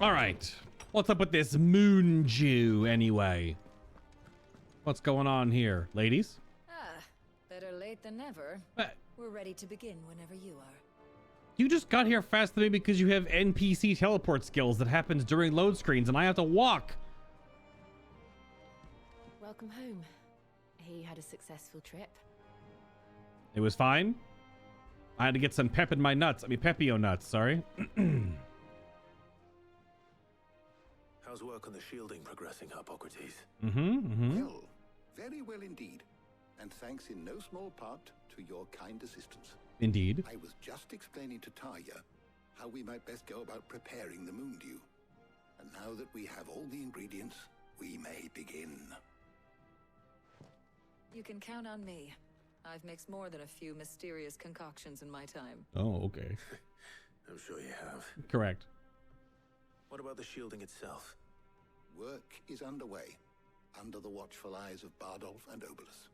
All right. What's up with this moon Jew anyway? What's going on here, ladies? Ah, better late than never. We're ready to begin whenever you are. You just got here faster than me because you have NPC teleport skills that happens during load screens and I have to walk. Welcome home. I hear you had a successful trip. It was fine. I had to get some pep in my nuts. I mean, Pepio nuts, sorry. How's work on the shielding progressing, Hippocrates? Well, very well indeed. And thanks in no small part to your kind assistance. Indeed. I was just explaining to Taya how we might best go about preparing the moon dew. And now that we have all the ingredients, we may begin. You can count on me. I've mixed more than a few mysterious concoctions in my time. Oh, okay. I'm sure you have. Correct. What about the shielding itself? Work is underway, under the watchful eyes of Bardolph and Obolus.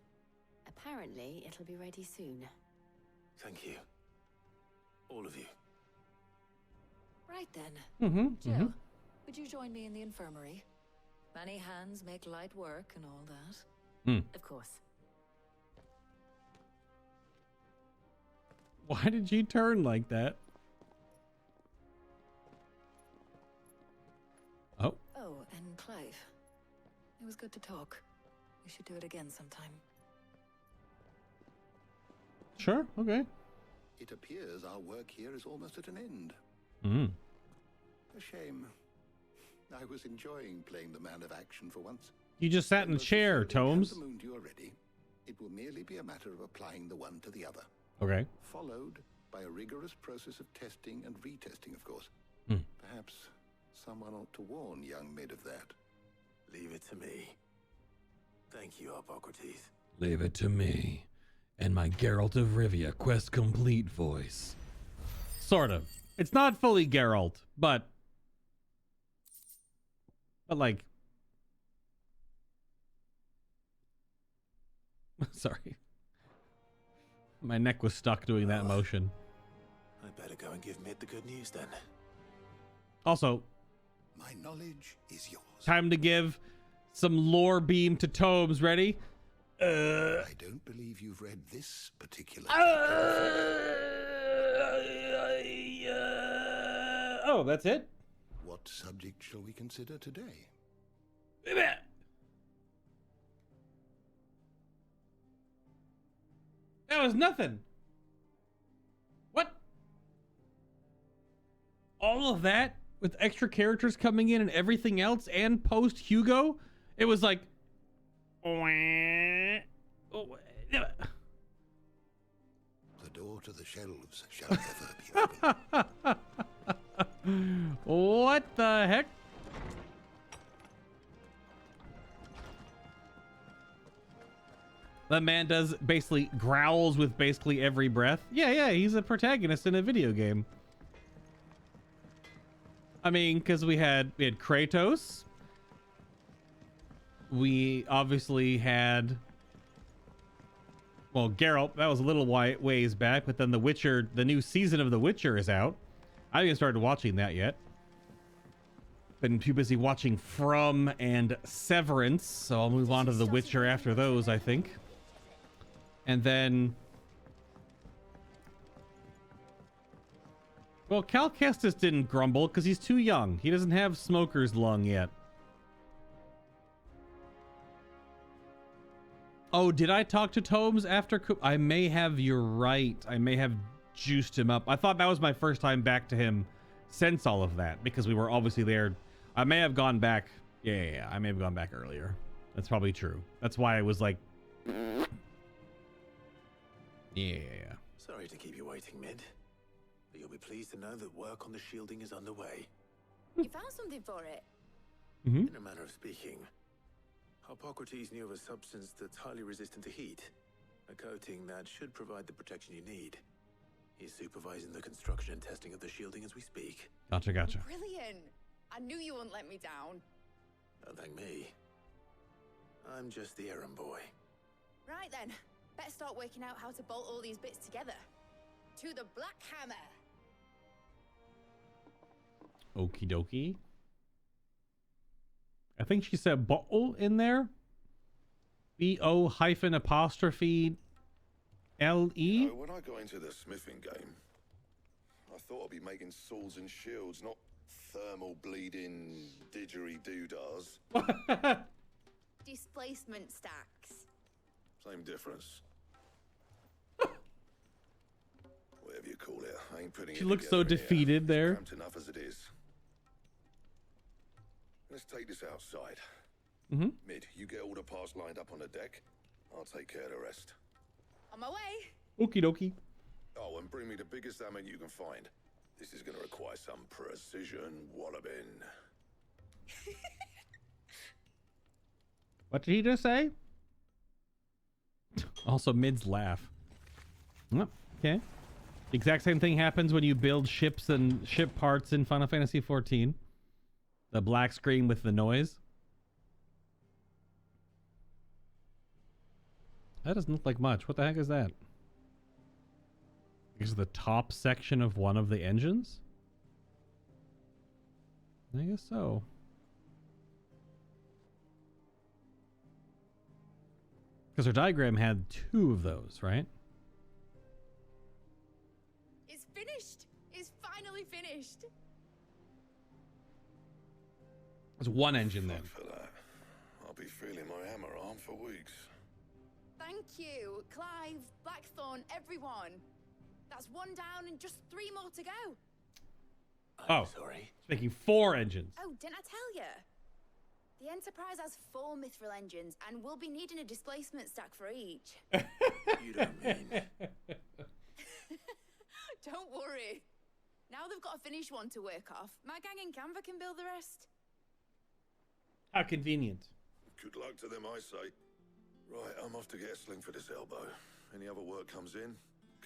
Apparently, it'll be ready soon. Thank you. All of you. Right then. Jill, would you join me in the infirmary? Many hands make light work and all that. Of course. Why did you turn like that? Oh. Oh, and Clive. It was good to talk. We should do it again sometime. Sure, okay. It appears our work here is almost at an end. A shame. I was enjoying playing the man of action for once. You just sat in a chair, Tomes. The moon dew are ready. It will merely be a matter of applying the one to the other. Okay. Followed by a rigorous process of testing and retesting, of course. Perhaps someone ought to warn young Mid of that. Leave it to me. Thank you, Hippocrates. Leave it to me and my Geralt of Rivia quest complete voice. Sort of. It's not fully Geralt, but like, sorry. My neck was stuck doing that motion. I better go and give Mid the good news then. Also, my knowledge is yours. Time to give some lore beam to Tomes. Ready? I don't believe you've read this particular. Oh, that's it? What subject shall we consider today? That was nothing. What? All of that with extra characters coming in and everything else and post Hugo? It was like... The door to the shelves shall never be open. What the heck? That man does basically growls with basically every breath. Yeah, he's a protagonist in a video game. I mean, because we had Kratos. We obviously had, well, Geralt. That was a little ways back, but then The Witcher, the new season of The Witcher is out. I haven't even started watching that yet. Been too busy watching From and Severance, so I'll move on to The Witcher after those, I think. And then, well, Cal Kestis didn't grumble because he's too young. He doesn't have smoker's lung yet. Oh, did I talk to Tomes after? I may have. You're right. I may have juiced him up. I thought that was my first time back to him since all of that, because we were obviously there. I may have gone back. Yeah, I may have gone back earlier. That's probably true. That's why I was like, yeah. Sorry to keep you waiting, Mid. But you'll be pleased to know that work on the shielding is underway. You found something for it? In a manner of speaking, Hippocrates knew of a substance that's highly resistant to heat. A coating that should provide the protection you need. He's supervising the construction and testing of the shielding as we speak. Gotcha. Brilliant. I knew you wouldn't let me down. Don't thank me. I'm just the errand boy. Right then. Better start working out how to bolt all these bits together. To the Black Hammer. Okie dokie. I think she said bottle in there. BO-apostrophe LE. When I got into the smithing game, I thought I'd be making swords and shields, not thermal bleeding didgeridoo-dahs. Displacement stacks. Same difference. Whatever you call it, I ain't putting it She looks so together here. defeated It's there. cramped enough as it is. Let's take this outside. Mid, you get all the parts lined up on the deck. I'll take care of the rest. On my way. Okie dokie. Oh, and bring me the biggest salmon you can find. This is going to require some precision walloping. What did he just say? Also, Mid's laugh. Oh, okay. The exact same thing happens when you build ships and ship parts in Final Fantasy XIV. The black screen with the noise. That doesn't look like much. What the heck is that? Is the top section of one of the engines? I guess so. Because her diagram had 2 of those, right? It's finished. It's finally finished. There's 1 engine then. Fuck for that. I'll be feeling my hammer arm for weeks. Thank you, Clive, Blackthorn, everyone. That's 1 down and just 3 more to go. I'm sorry. It's making 4 engines. Oh, didn't I tell you? The Enterprise has 4 mithril engines, and we'll be needing a displacement stack for each. You don't mean... Don't worry. Now they've got a finished one to work off. My gang in Canva can build the rest. How convenient. Good luck to them, I say. Right, I'm off to get a sling for this elbow. Any other work comes in,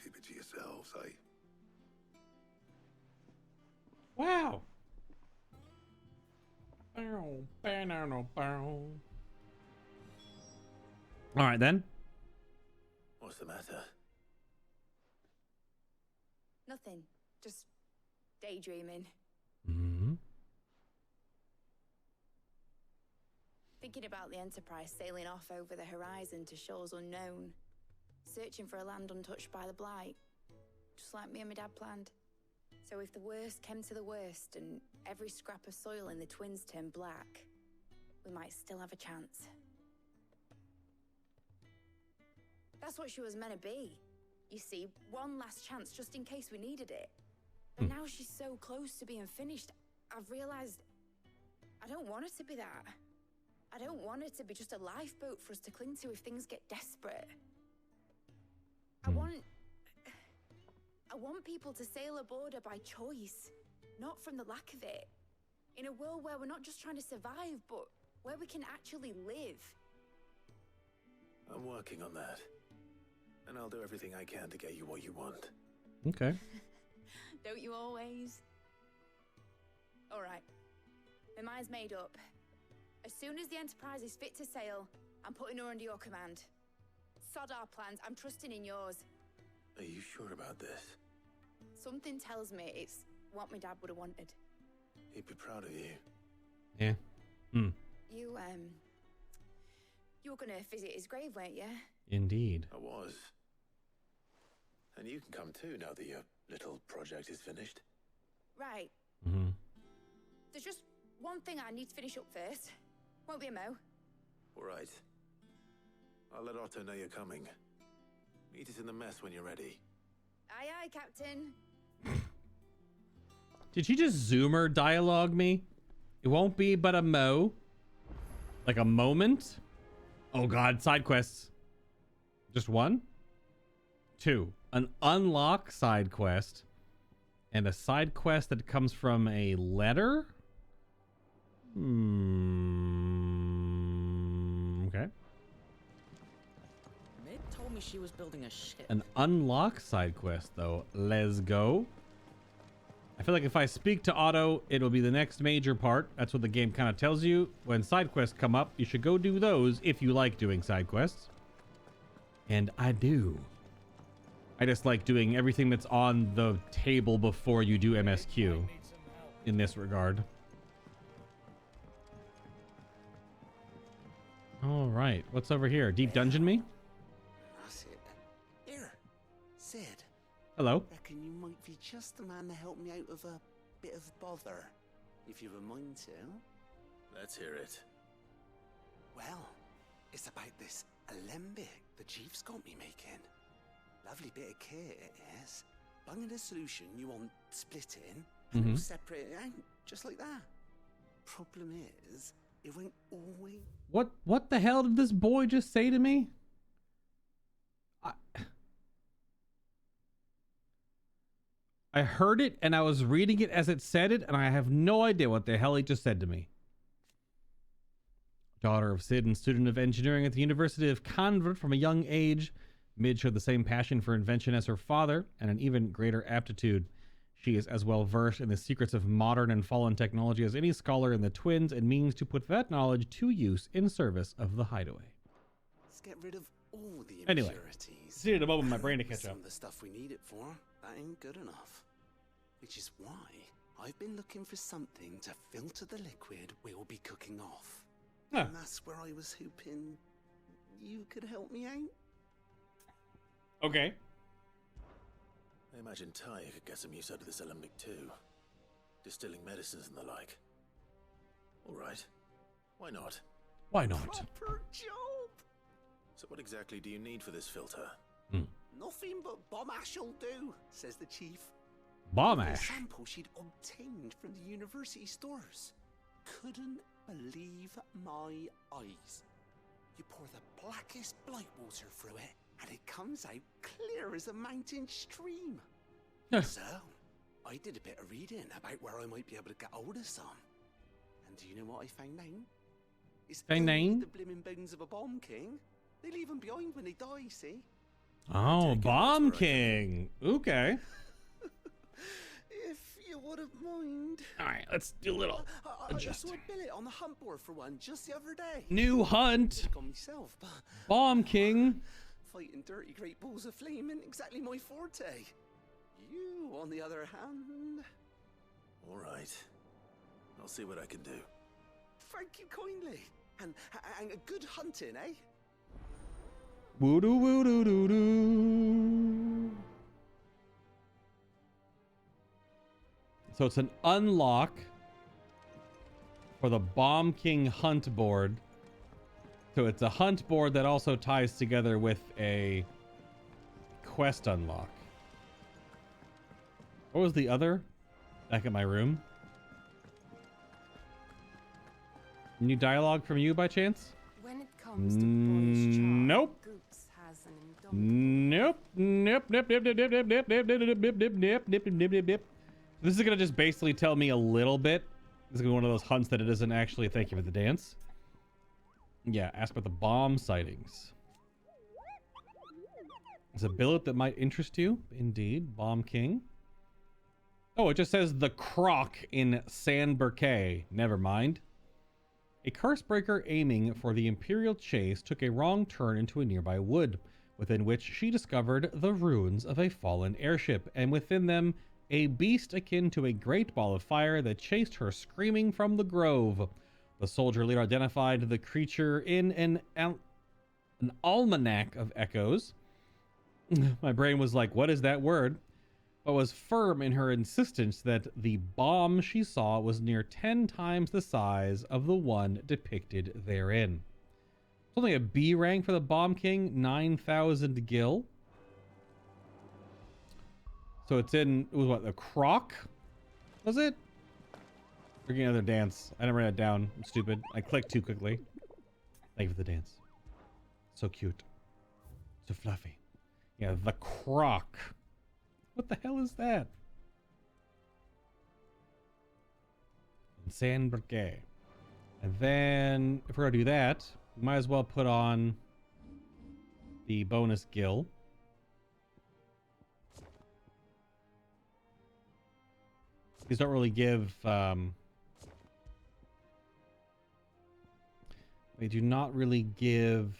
keep it to yourselves, eh? Wow. All right, then. What's the matter? Nothing. Just daydreaming. Mm-hmm. Thinking about the Enterprise sailing off over the horizon to shores unknown. Searching for a land untouched by the Blight. Just like me and my dad planned. So if the worst came to the worst and every scrap of soil in the Twins turned black, we might still have a chance. That's what she was meant to be. You see, one last chance just in case we needed it. But now she's so close to being finished, I've realized I don't want it to be that. I don't want it to be just a lifeboat for us to cling to if things get desperate. I want people to sail aboard her by choice, not from the lack of it. In a world where we're not just trying to survive, but where we can actually live. I'm working on that. And I'll do everything I can to get you what you want. Okay. Don't you always? All right. My mind's made up. As soon as the Enterprise is fit to sail, I'm putting her under your command. Sod our plans. I'm trusting in yours. Are you sure about this? Something tells me it's what my dad would have wanted. He'd be proud of you. Yeah. Hmm. You were gonna visit his grave, weren't you? Indeed. I was. And you can come too now that your little project is finished. Right. Mm-hmm. There's just one thing I need to finish up first. Won't be a mo. All right. I'll let Otto know you're coming. Meet us in the mess when you're ready. Aye, aye, Captain. Did she just Zoomer dialogue me? It won't be but a mo. Like a moment? Oh god, side quests. Just 1? 2. An unlock side quest. And a side quest that comes from a letter? Okay. Mid told me she was building a ship. An unlock side quest, though. Let's go. I feel like if I speak to Otto, it'll be the next major part. That's what the game kind of tells you. When side quests come up, you should go do those if you like doing side quests. And I do. I just like doing everything that's on the table before you do MSQ in this regard. All right. What's over here? Deep dungeon me? That's it. Here, Sid. Hello. Reckon you might be just the man to help me out of a bit of bother, if you were mind to. Let's hear it. Well, it's about this alembic the chief's got me making. Lovely bit of kit it is. Bunging a solution you want splitting, and it'll separate it out, just like that. Problem is, it won't always... What the hell did this boy just say to me? I heard it and I was reading it as it said it, and I have no idea what the hell he just said to me. Daughter of Sid and student of engineering at the University of Convert from a young age, Mid showed the same passion for invention as her father and an even greater aptitude. She is as well versed in the secrets of modern and fallen technology as any scholar in the twins and means to put that knowledge to use in service of the hideaway. Let's get rid of all the Anyway, impurities. just needed a moment for my brain to catch Some up. of the stuff we need it for, that ain't good enough. Which is why I've been looking for something to filter the liquid we'll be cooking off. Huh. And that's where I was hoping you could help me out. Okay. I imagine Ty could get some use out of this alembic too. Distilling medicines and the like. Alright. Why not? Why not? Proper job! So what exactly do you need for this filter? Nothing but bomb ash'll do, says the chief. Bomb The ash. sample she'd obtained from the university stores. Couldn't believe my eyes. You pour the blackest blight water through it, and it comes out clear as a mountain stream. Huh. So, I did a bit of reading about where I might be able to get hold of some. And do you know what I found out? It's Found only out? the blimmin' bones of a bomb king. They leave them behind when they die, see? Oh, Take it, Bomb that's where I King. Okay. If you wouldn't mind. All right, let's do a little I adjust. saw a billet on the hunt board for one just the other day. New hunt. Could've gone myself, but Bomb King. fighting dirty great balls of flame ain't exactly my forte. You, on the other hand, Alright. I'll see what I can do. thank you kindly. And a good hunting, eh? Woo doo woo doo doo doo. So it's an unlock for the Bomb King hunt board. So it's a hunt board that also ties together with a quest unlock. What was the other? Back at my room. New dialogue from you by chance? When it comes to boyish charm, Nope. Goops has an indomitable Nope. Nope. This is gonna just basically tell me a little bit. This is gonna be one of those hunts that it isn't actually. Thank you for the dance. Yeah, ask about the bomb sightings. It's a billet that might interest you. Indeed, Bomb King. Oh, it just says the Croc in San Berquet. Never mind. A Cursebreaker aiming for the Imperial chase took a wrong turn into a nearby wood, within which she discovered the ruins of a fallen airship, and within them a beast akin to a great ball of fire that chased her screaming from the grove. The soldier leader identified the creature in an almanac of echoes. My brain was like, what is that word? But was firm in her insistence that the bomb she saw was near 10 times the size of the one depicted therein. It's only a B rank for the Bomb King, 9,000 gil. So it was what, the Croc? Was it? We're getting another dance. I didn't write it down. I'm stupid. I clicked too quickly. Thank you for the dance. So cute. So fluffy. Yeah, the Croc. What the hell is that? San Berquet. And then, if we're going to do that, we might as well put on the bonus gil. These don't really give... they do not really give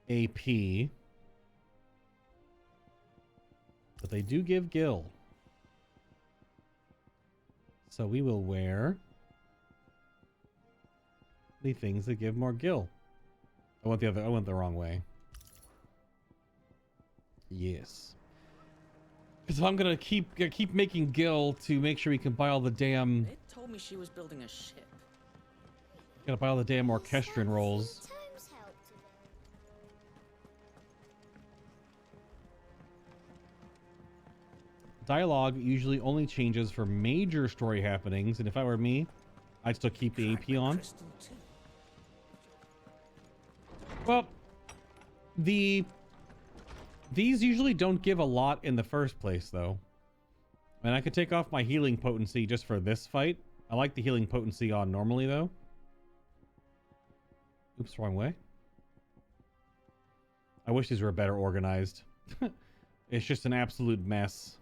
AP. But they do give gil. So we will wear the things that give more gil. I went the wrong way. Yes. Because if I'm gonna keep making gil to make sure we can buy all the damn. It told me she was building a ship. Gotta buy all the damn orchestrion rolls. Dialogue usually only changes for major story happenings, and if I were me, I'd still keep the AP on. Well, these usually don't give a lot in the first place, though. And I could take off my healing potency just for this fight. I like the healing potency on normally, though. Oops, wrong way. I wish these were better organized. It's just an absolute mess.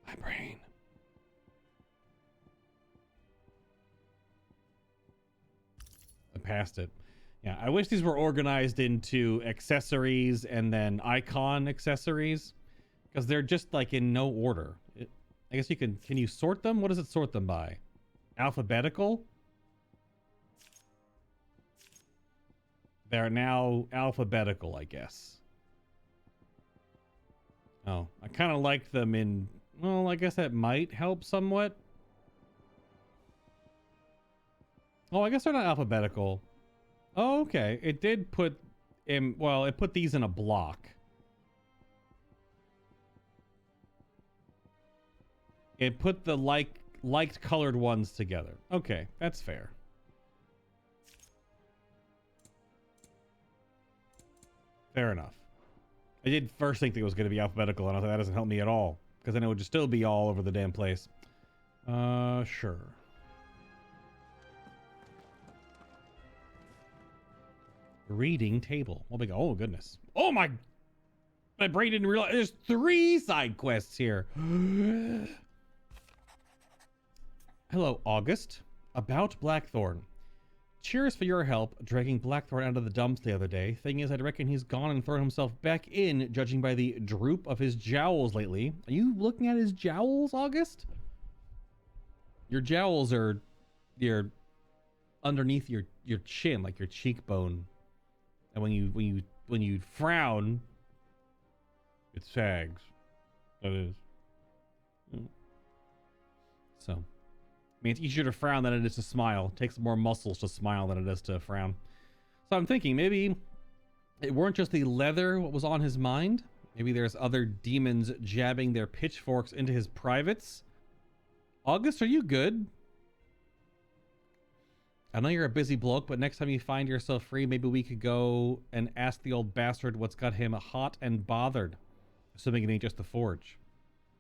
My brain. I passed it. Yeah, I wish these were organized into accessories and then icon accessories, because they're just like in no order. I guess you can you sort them? What does it sort them by? Alphabetical? They're now alphabetical, I guess. Oh, I kind of like them in... Well, I guess that might help somewhat. Oh, I guess they're not alphabetical. Oh, okay. It did put in... Well, it put these in a block. It put the liked colored ones together. Okay, that's fair. Fair enough. I did first think that it was going to be alphabetical, and I thought that doesn't help me at all, because then it would just still be all over the damn place. Sure. Reading table. What we go? Oh goodness. Oh my brain didn't realize there's 3 side quests here. Hello, August. About Blackthorn. Cheers for your help dragging Blackthorn out of the dumps the other day. Thing is, I'd reckon he's gone and thrown himself back in, judging by the droop of his jowls lately. Are you looking at his jowls, August? Your jowls are underneath your chin, like your cheekbone. And when you frown, it sags. That is. So, I mean, it's easier to frown than it is to smile. It takes more muscles to smile than it does to frown. So I'm thinking maybe it weren't just the leather what was on his mind. Maybe there's other demons jabbing their pitchforks into his privates. August, are you good? I know you're a busy bloke, but next time you find yourself free, maybe we could go and ask the old bastard what's got him hot and bothered. Assuming it ain't just the forge.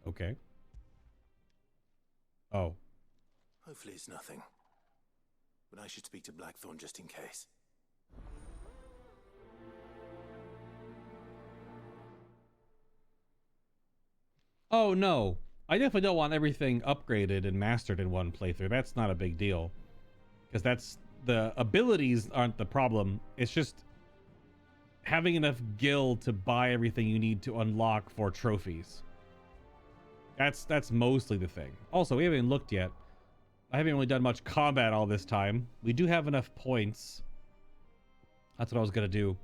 Okay. Oh. Hopefully it's nothing. But I should speak to Blackthorn just in case. Oh, no. I definitely don't want everything upgraded and mastered in one playthrough. That's not a big deal. Because that's... the abilities aren't the problem. It's just having enough gil to buy everything you need to unlock for trophies. That's mostly the thing. Also, we haven't even looked yet. I haven't really done much combat all this time. We do have enough points. That's what I was going to do.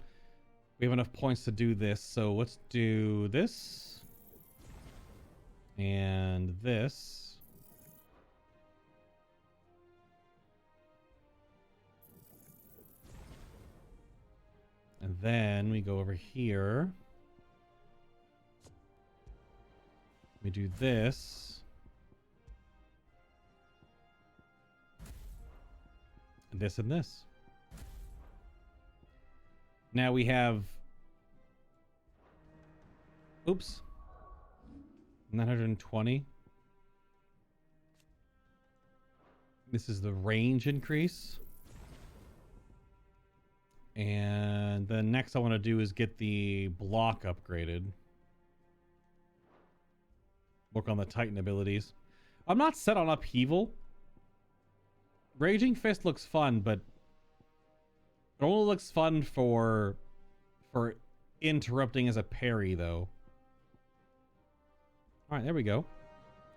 We have enough points to do this, so let's do this. And this. And then we go over here. We do this. And this and this. Now we have... Oops. 920. This is the range increase. And then next I want to do is get the block upgraded. Work on the Titan abilities. I'm not set on upheaval. Raging Fist looks fun, but it only looks fun for interrupting as a parry, though. Alright, there we go.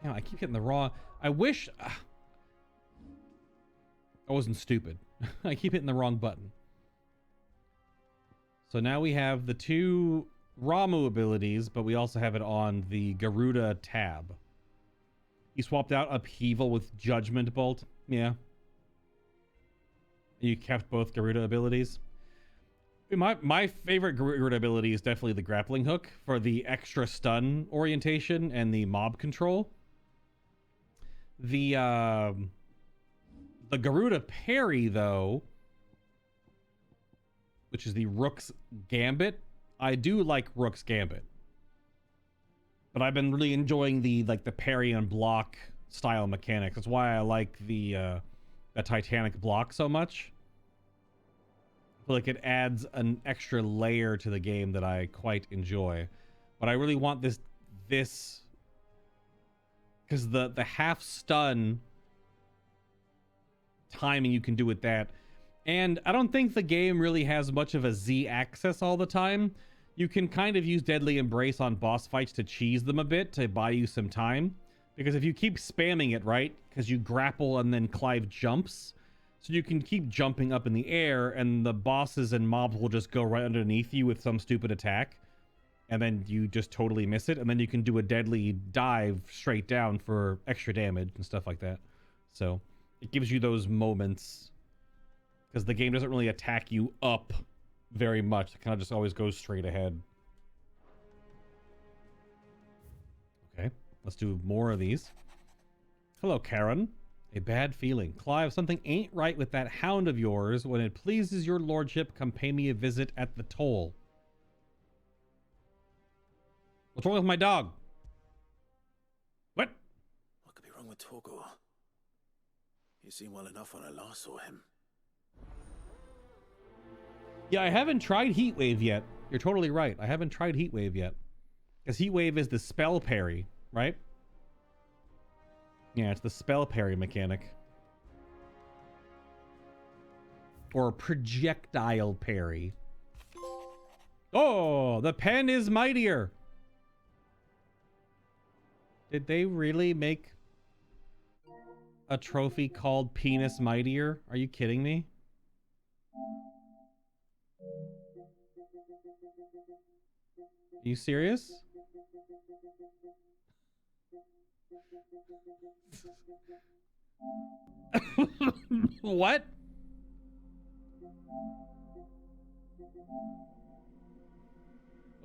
Damn, I keep getting the wrong. I wish I wasn't stupid. I keep hitting the wrong button. So now we have the 2 Ramu abilities, but we also have it on the Garuda tab. You swapped out Upheaval with Judgment Bolt. Yeah. You kept both Garuda abilities. My favorite Garuda ability is definitely the grappling hook for the extra stun orientation and the mob control. The Garuda parry, though, which is the Rook's Gambit. I do like Rook's Gambit, but I've been really enjoying the parry and block style mechanics. That's why I like the Titanic block so much. I feel like it adds an extra layer to the game that I quite enjoy. But I really want this because the half stun timing you can do with that. And I don't think the game really has much of a Z axis all the time. You can kind of use Deadly Embrace on boss fights to cheese them a bit to buy you some time. Because if you keep spamming it, right? Because you grapple and then Clive jumps. So you can keep jumping up in the air and the bosses and mobs will just go right underneath you with some stupid attack. And then you just totally miss it. And then you can do a deadly dive straight down for extra damage and stuff like that. So it gives you those moments. Because the game doesn't really attack you up very much. It kind of just always goes straight ahead. Okay, let's do more of these. Hello, Karen. A bad feeling. Clive, something ain't right with that hound of yours. When it pleases your lordship, come pay me a visit at the toll. What's wrong with my dog? What? What could be wrong with Torgor? He seemed well enough when I last saw him. Yeah, I haven't tried Heatwave yet. You're totally right. I haven't tried Heatwave yet. Because Heatwave is the spell parry, right? Yeah, it's the spell parry mechanic. Or projectile parry. Oh, the pen is mightier. Did they really make a trophy called Penis Mightier? Are you kidding me? Are you serious? What?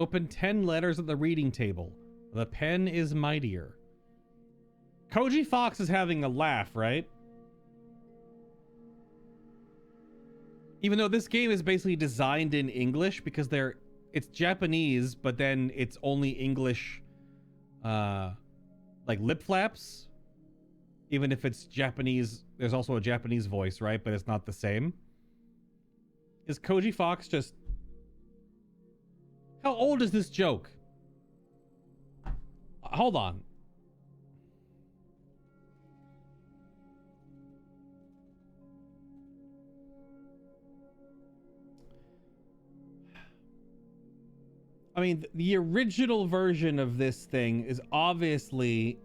Open 10 letters at the reading table. The pen is mightier. Koji Fox is having a laugh, right? Even though this game is basically designed in English because it's Japanese, but then it's only English, like lip flaps. Even if it's Japanese, there's also a Japanese voice, right? But it's not the same. Is Koji Fox just... How old is this joke? Hold on. I mean, the original version of this thing is obviously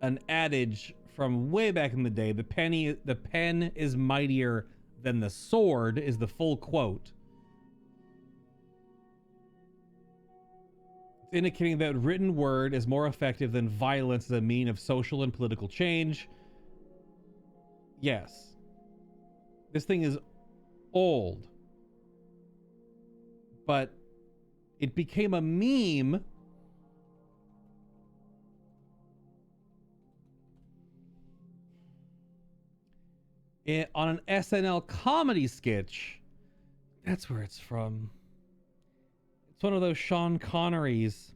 an adage from way back in the day. The pen is mightier than the sword is the full quote. It's indicating that written word is more effective than violence as a mean of social and political change. Yes. This thing is old. But it became a meme on an SNL comedy sketch. That's where it's from. It's one of those Sean Connerys.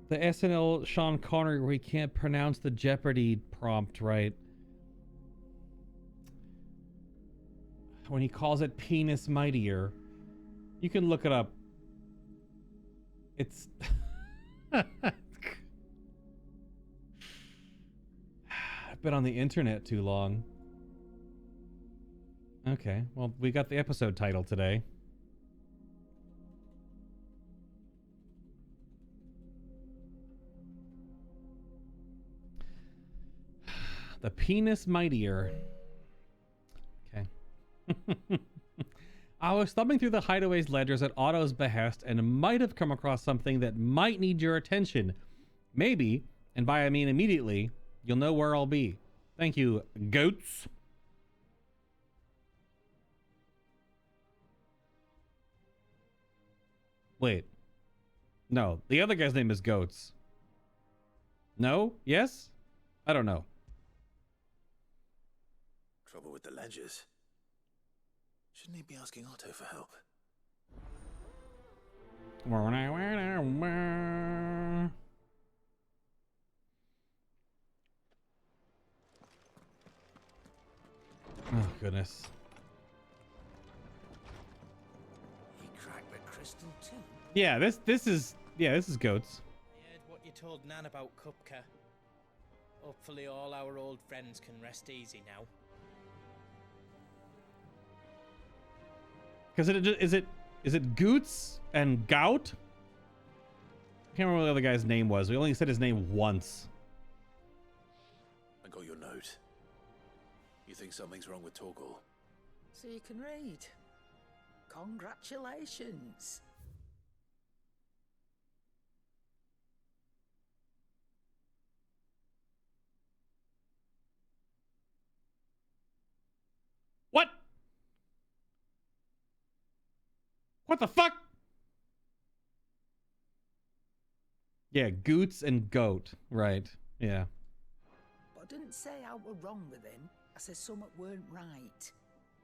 The SNL Sean Connery where he can't pronounce the Jeopardy prompt right. When he calls it Penis Mightier. You can look it up. It's... I've been on the internet too long. Okay, well, we got the episode title today. The penis mightier. Okay. I was thumbing through the Hideaway's ledgers at Otto's behest and might have come across something that might need your attention. Maybe, and by I mean immediately, you'll know where I'll be. Thank you, goats. Wait. No, the other guy's name is Goats. No? Yes? I don't know. Trouble with the ledgers. Shouldn't he be asking Otto for help? Oh, goodness. He cracked the crystal too. Yeah, this is Goats. I heard what you told Nan about Kupka. Hopefully all our old friends can rest easy now. Because is it Goots and Gout? I can't remember what the other guy's name was. We only said his name once. I got your note. You think something's wrong with Torgal? So you can read. Congratulations. What? What the fuck? Yeah, Goots and Goat. Right. Yeah. But I didn't say I were wrong with him. I said something weren't right.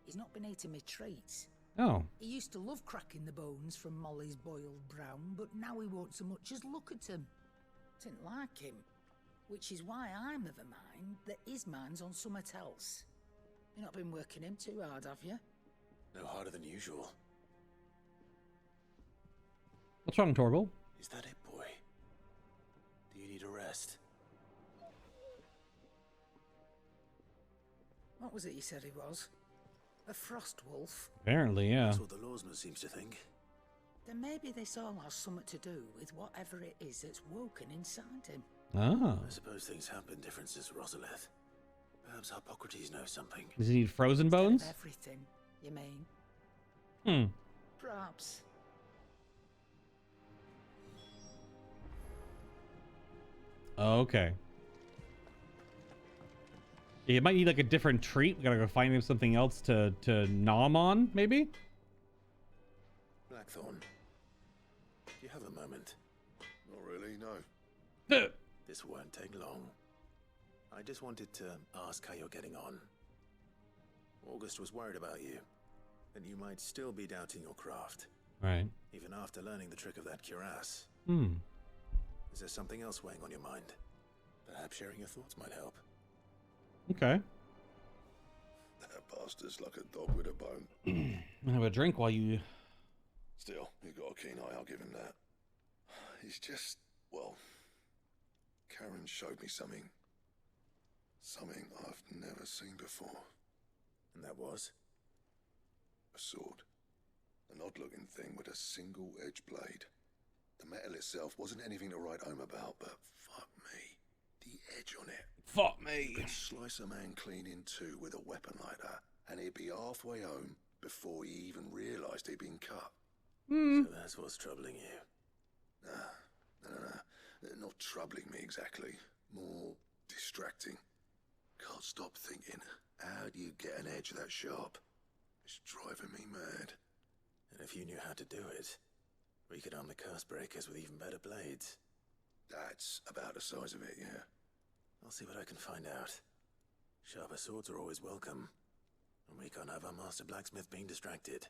He's not been eating me treats. Oh. He used to love cracking the bones from Molly's boiled brown, but now he won't so much as look at them. Didn't like him. Which is why I'm of a mind that his mind's on something else. You've not been working him too hard, have you? No harder than usual. What's wrong, Torgal? Is that it, boy? Do you need a rest? What was it you said he was? A frost wolf? Apparently, yeah. That's what the lawsman seems to think. Then maybe this all has something to do with whatever it is that's woken inside him. Oh. I suppose things have been different since Rosalith. Perhaps Hippocrates knows something. Does he need frozen bones? Instead of everything, you mean? Hmm. Perhaps. Okay. He might need like a different treat. We gotta go find him something else to nom on, maybe? Blackthorn, do you have a moment? Not really, no. This won't take long. I just wanted to ask how you're getting on. August was worried about you, that you might still be doubting your craft. Right. Even after learning the trick of that cuirass. Hmm. Is there something else weighing on your mind? Perhaps sharing your thoughts might help. Okay. That bastard's like a dog with a bone. Have a drink while you... Still, he's got a keen eye, I'll give him that. He's just, well... Karen showed me something. Something I've never seen before. And that was? A sword. An odd-looking thing with a single-edged blade. The metal itself wasn't anything to write home about, but fuck me. The edge on it. Fuck me. You could slice a man clean in two with a weapon like that, and he'd be halfway home before he even realised he'd been cut. Hmm. So that's what's troubling you. No. Not troubling me exactly. More distracting. Can't stop thinking, how do you get an edge that sharp? It's driving me mad. And if you knew how to do it, we could arm the curse breakers with even better blades. That's about the size of it, yeah. I'll see what I can find out. Sharper swords are always welcome. And we can't have our master blacksmith being distracted.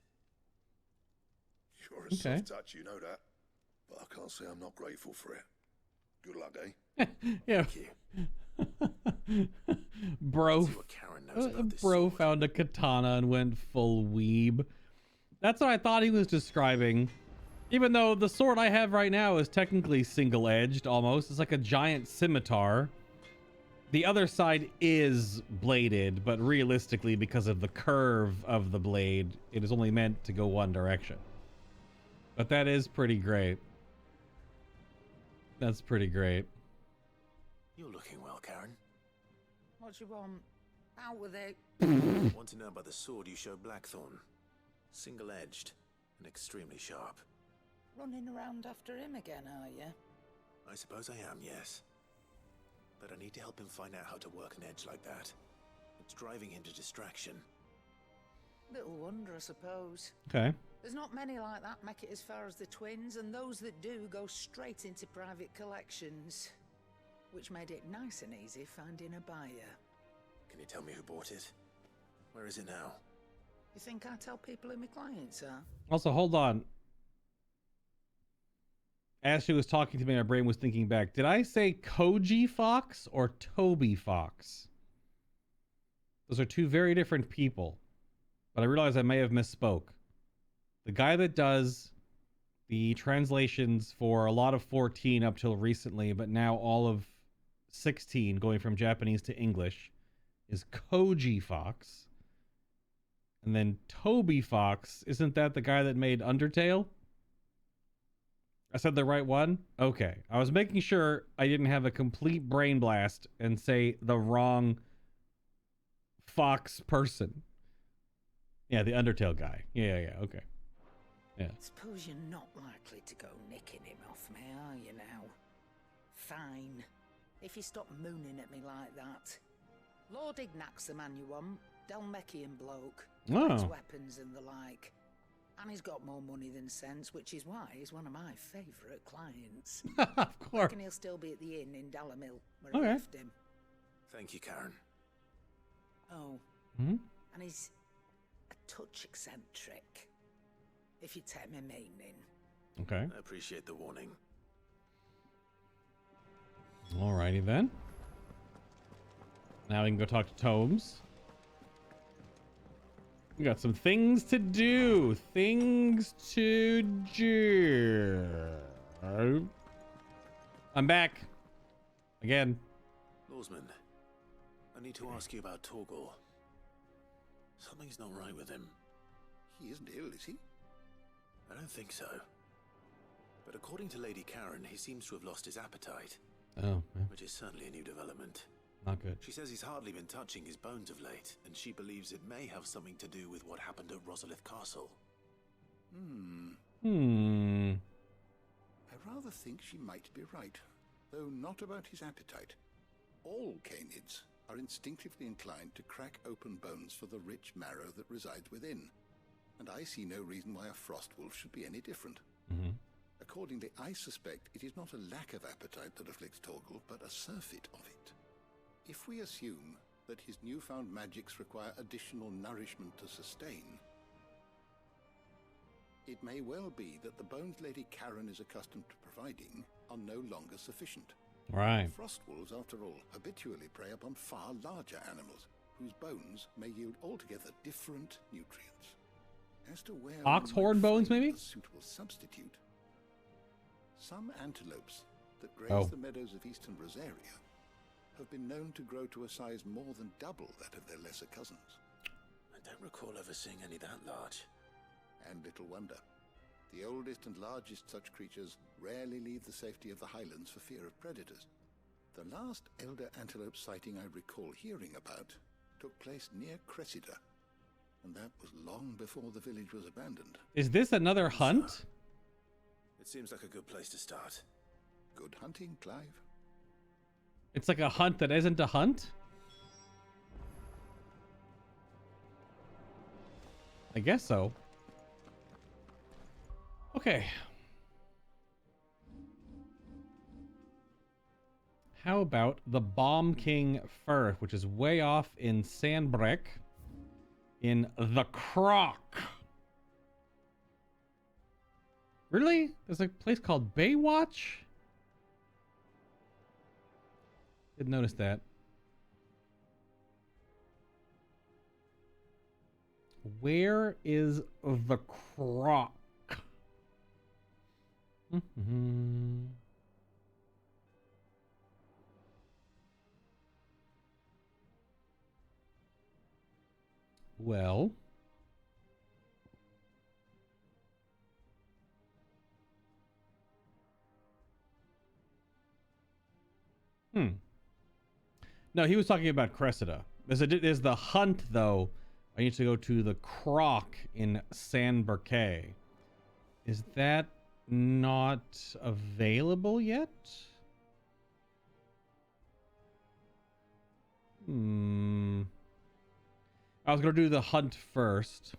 You're a soft touch, you know that. But I can't say I'm not grateful for it. Good luck, eh? Yeah. Thank you. Bro. Let's see what Karen knows about this Bro sword. found a katana and went full weeb. That's what I thought he was describing. Even though the sword I have right now is technically single-edged almost. It's like a giant scimitar. The other side is bladed, but realistically, because of the curve of the blade, it is only meant to go one direction. But that is pretty great. That's pretty great. You're looking well, Karen. What do you want? Out with it. Want to know about the sword you showed Blackthorn? Single-edged and extremely sharp. Running around after him again, are you? I suppose I am, yes. But I need to help him find out how to work an edge like that. It's driving him to distraction. Little wonder, I suppose. Okay. There's not many like that make it as far as the twins, and those that do go straight into private collections. Which made it nice and easy finding a buyer. Can you tell me who bought it? Where is it now? You think I tell people who my clients are? Also, hold on. As she was talking to me, my brain was thinking back. Did I say Koji Fox or Toby Fox? Those are two very different people. But I realized I may have misspoke. The guy that does the translations for a lot of 14 up till recently, but now all of 16 going from Japanese to English, is Koji Fox. And then Toby Fox, isn't that the guy that made Undertale? I said the right one? Okay. I was making sure I didn't have a complete brain blast and say the wrong Fox person. Yeah, the Undertale guy. Yeah, okay. Yeah. Suppose you're not likely to go nicking him off me, are you now? Fine. If you stop mooning at me like that. Lord Ignac's the man you want. Dalmekian bloke. Collects weapons and the like. And he's got more money than sense, which is why he's one of my favourite clients. Of course. I reckon he'll still be at the inn in Dalamil, where I left him. Thank you, Karen. Oh. Hmm? And he's a touch eccentric, if you take my meaning. Okay. I appreciate the warning. Alrighty then. Now we can go talk to Tomes. We got some things to do. Things to do. I'm back. Again. Lawsman, I need to ask you about Torgal. Something's not right with him. He isn't ill, is he? I don't think so. But according to Lady Karen, he seems to have lost his appetite. Oh, yeah. Which is certainly a new development. Not good. She says he's hardly been touching his bones of late, and she believes it may have something to do with what happened at Rosalith Castle. I rather think she might be right, though not about his appetite. All canids are instinctively inclined to crack open bones for the rich marrow that resides within, and I see no reason why a frost wolf should be any different. Accordingly, I suspect it is not a lack of appetite that afflicts Torgal, but a surfeit of it. If we assume that his newfound magics require additional nourishment to sustain, it may well be that the bones Lady Karen is accustomed to providing are no longer sufficient. Right. Frost wolves, after all, habitually prey upon far larger animals, whose bones may yield altogether different nutrients. As to where oxhorn bones, maybe? A suitable substitute, some antelopes that graze the meadows of eastern Rosaria have been known to grow to a size more than double that of their lesser cousins. I don't recall ever seeing any that large. And little wonder. The oldest and largest such creatures rarely leave the safety of the highlands for fear of predators. The last elder antelope sighting I recall hearing about took place near Cressida, and that was long before the village was abandoned. Is this another hunt? It seems like a good place to start. Good hunting, Clive. It's like a hunt that isn't a hunt? I guess so. Okay. How about the Bomb King Firth, which is way off in Sandbreck in the Croc. Really? There's a place called Baywatch? Didn't notice that. Where is the Croc? Well, No, he was talking about Cressida. There's the hunt, though. I need to go to the Croc in San Berque. Is that not available yet? I was going to do the hunt first.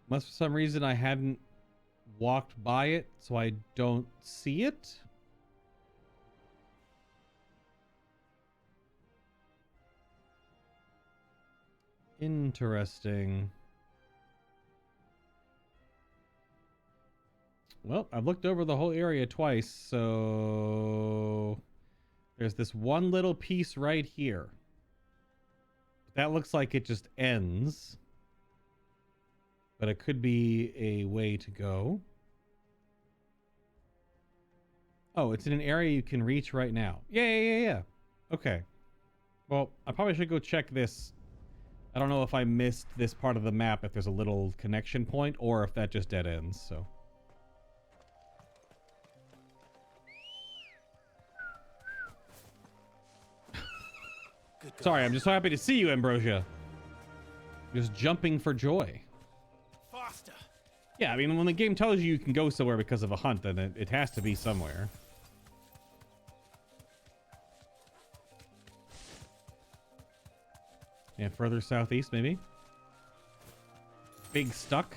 Unless for some reason I hadn't walked by it, so I don't see it. Interesting. Well, I've looked over the whole area twice, so there's this one little piece right here. That looks like it just ends. But it could be a way to go. Oh, it's in an area you can reach right now. Yeah. Okay. Well, I probably should go check this. I don't know if I missed this part of the map, if there's a little connection point, or if that just dead ends, so. Sorry, I'm just so happy to see you, Ambrosia. Just jumping for joy. Faster. Yeah, I mean, when the game tells you you can go somewhere because of a hunt, then it has to be somewhere. Yeah, further southeast, maybe. Big stuck.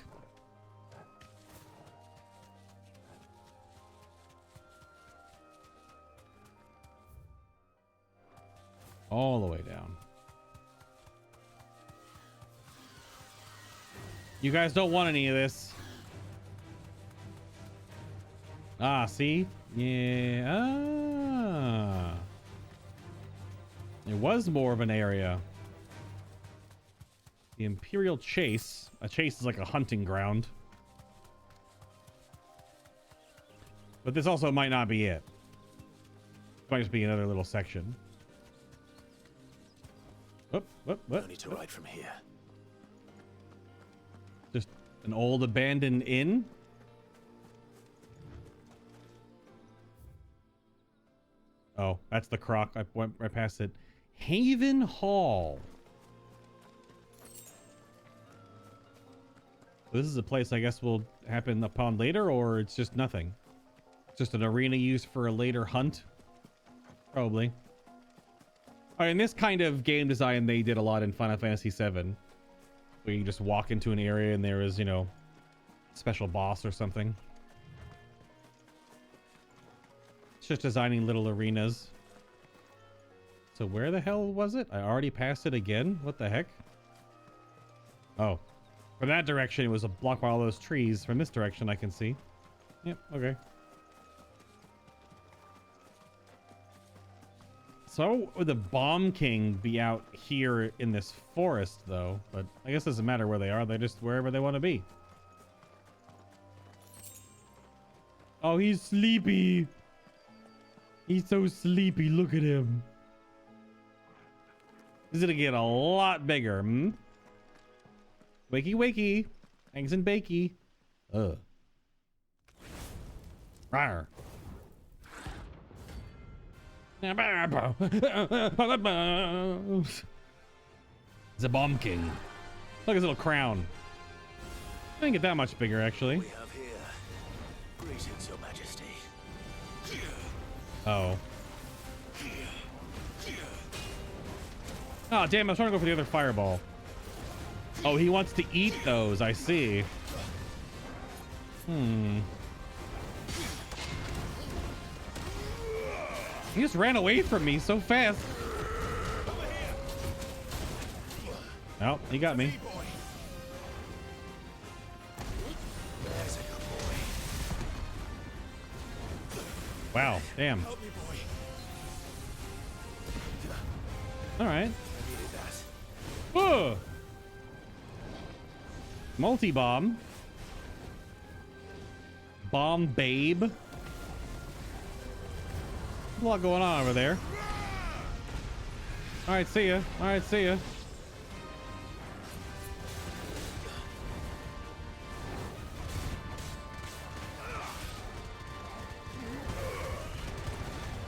All the way down. You guys don't want any of this. Ah, see? Yeah. Ah. It was more of an area. The Imperial Chase. A chase is like a hunting ground. But this also might not be it. It might just be another little section. What? No need to ride from here. Just an old abandoned inn? Oh, that's the Croc. I went right past it. Haven Hall. This is a place I guess will happen upon later, or it's just nothing. It's just an arena used for a later hunt. Probably. In this kind of game design, they did a lot in Final Fantasy VII. Where you just walk into an area and there is, you know, special boss or something. It's just designing little arenas. So where the hell was it? I already passed it again? What the heck? Oh. From that direction, it was blocked by all those trees. From this direction, I can see. Yep, okay. So would the Bomb King be out here in this forest, though? But I guess it doesn't matter where they are. They're just wherever they want to be. Oh, he's sleepy. He's so sleepy. Look at him. He's gonna get a lot bigger, hmm? Wakey, wakey. Eggs and bakey. Ugh. Rawr. The Bomb King. Look at his little crown. I didn't get that much bigger, actually. We have here. Greetings, Your Majesty. Oh. Oh, damn, I was trying to go for the other fireball. Oh, he wants to eat those, I see. He just ran away from me so fast. Oh, he got me. Wow, damn. All right. Whoa. Multi-bomb. Bomb babe. A lot going on over there. All right, see ya. All right, see ya.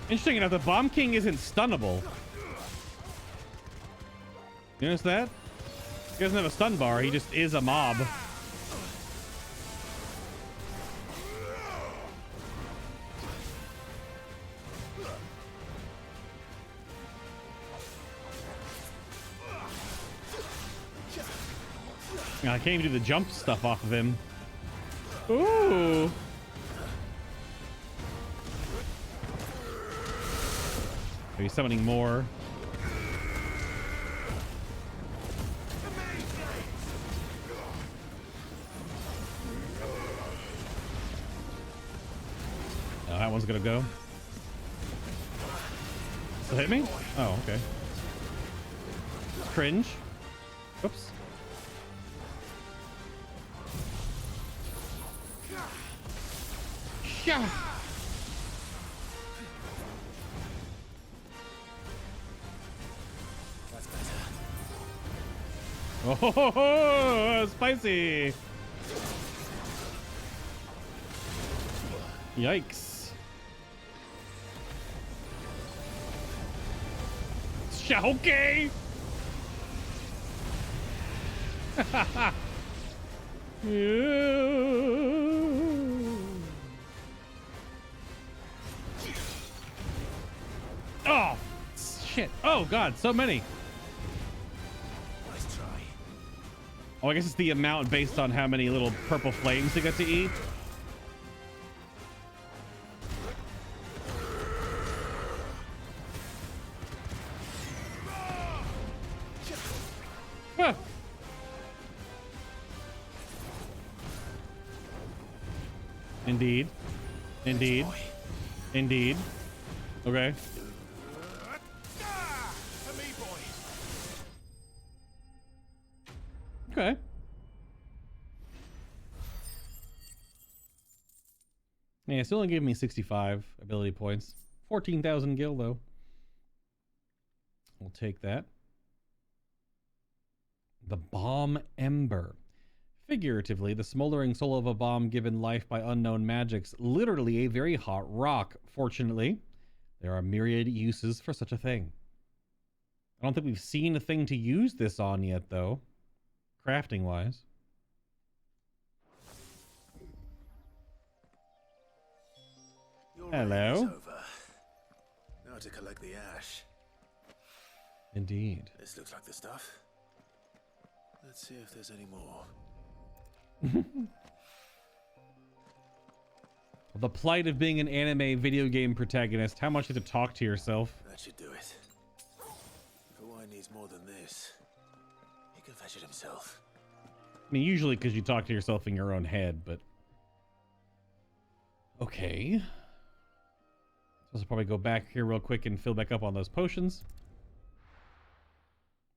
Interesting enough, the Bomb King isn't stunnable. You notice that? He doesn't have a stun bar, he just is a mob. I can't even do the jump stuff off of him. Ooh. Maybe summoning more. Oh, that one's gonna go. Still hit me? Oh, okay. Cringe. Oops. Yeah. That's better. Oh, spicy. Yikes. Okay. Oh, shit. Oh, God, so many. Nice try. Oh, I guess it's the amount based on how many little purple flames they get to eat. Huh. Indeed. Indeed. Indeed. Okay. Okay. Yeah, still only gave me 65 ability points. 14,000 gil, though. We'll take that. The Bomb Ember. Figuratively, the smoldering soul of a bomb given life by unknown magics. Literally a very hot rock. Fortunately, there are myriad uses for such a thing. I don't think we've seen a thing to use this on yet, though. Crafting-wise. Hello. Now to collect the ash. Indeed. This looks like the stuff. Let's see if there's any more. The plight of being an anime video game protagonist. How much you have to talk to yourself? That should do it. If Hawaii needs more than this, he can fetch it himself. I mean, usually because you talk to yourself in your own head, but... Okay. So I'll probably go back here real quick and fill back up on those potions.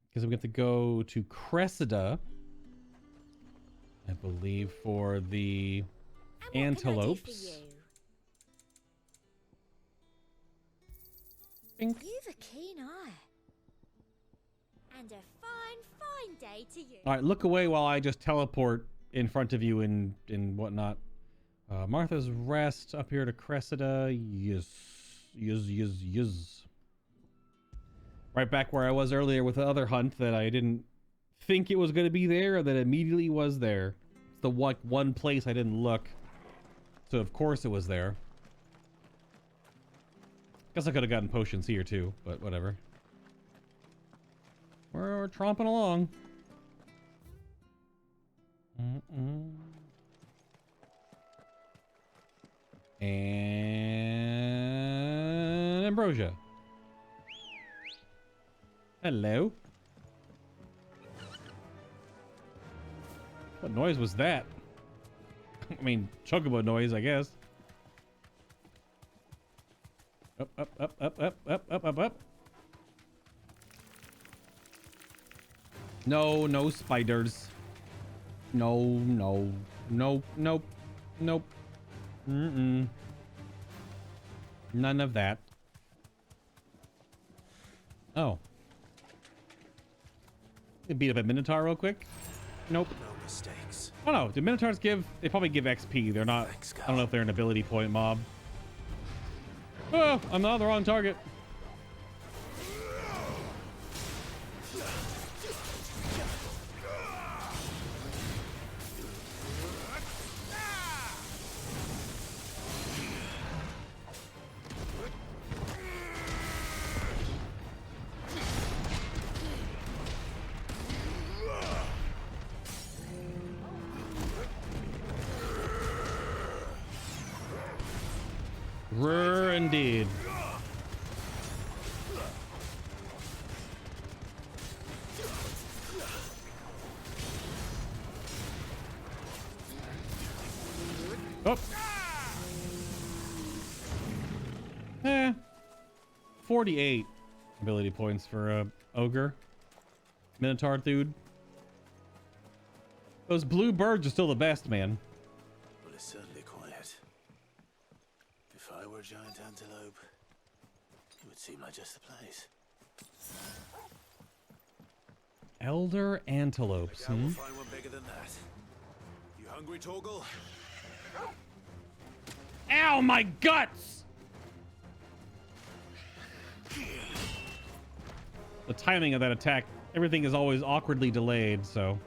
Because we have to go to Cressida, I believe, for the antelopes. You've a keen eye. And a fine day to you. All right, look away while I just teleport in front of you and whatnot. Martha's Rest up here to Cressida. Yes. Right back where I was earlier with the other hunt that I didn't think it was going to be there, or that immediately was there. It's the one place I didn't look. So of course it was there. Guess I could have gotten potions here too, but whatever. We're tromping along. And ambrosia. Hello. What noise was that? I mean, chocobo noise, I guess. Up. No spiders. Nope. None of that. Oh. Beat up a Minotaur real quick. Nope. No mistakes. Oh no, do Minotaurs give... They probably give XP. They're not... I don't know if they're an ability point mob. Oh, I'm on the wrong target. Indeed. Oh. 48 ability points for ogre. Minotaur dude. Those blue birds are still the best, man. Well, it's certainly quiet. If I were a giant antelope, it would seem like just the place. Elder antelopes. I will find one bigger than that. You hungry, Torgal? Ow, my guts! The timing of that attack, everything is always awkwardly delayed, so.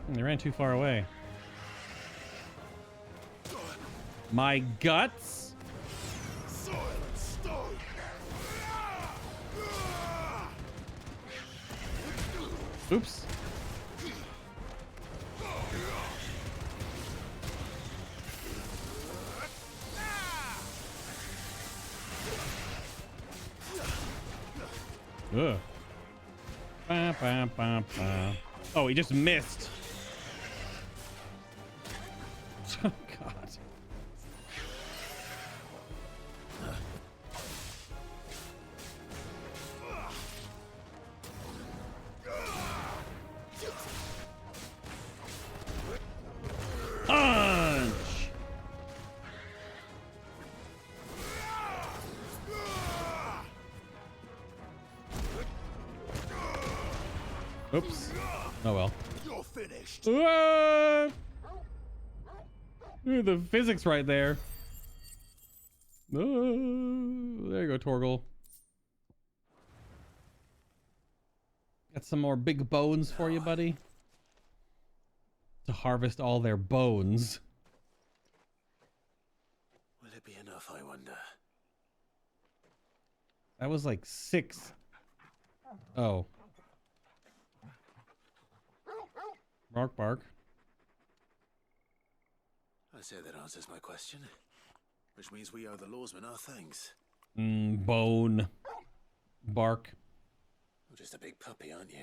They ran too far away. My guts? Oops. Ugh. Ba, ba, ba, ba. Oh, he just missed. Oh, God. Punch! Oops. Oh well. You're finished. The physics right there. There you go, Torgal. Got some more big bones for you, buddy. To harvest all their bones. Will it be enough, I wonder? That was like 6. Oh. Bark, bark. I say that answers my question. Which means we owe the lawsmen our thanks. Bone. Bark. You're just a big puppy, aren't you?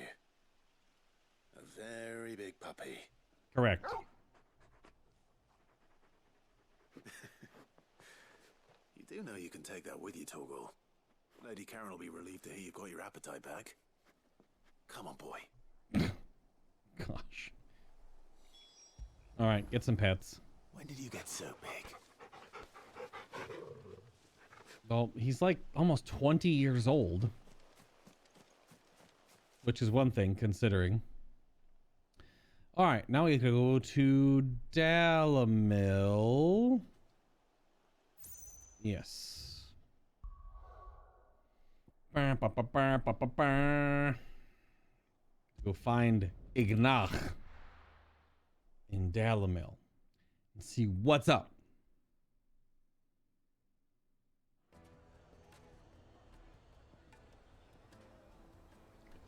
A very big puppy. Correct. You do know you can take that with you, Torgal. Lady Karen will be relieved to hear you've got your appetite back. Come on, boy. Gosh. All right, get some pets. When did you get so big? Well, he's like almost 20 years old. Which is one thing, considering. All right, now we go to Dalamil. Yes. Go find Ignach in Dalamil and see what's up.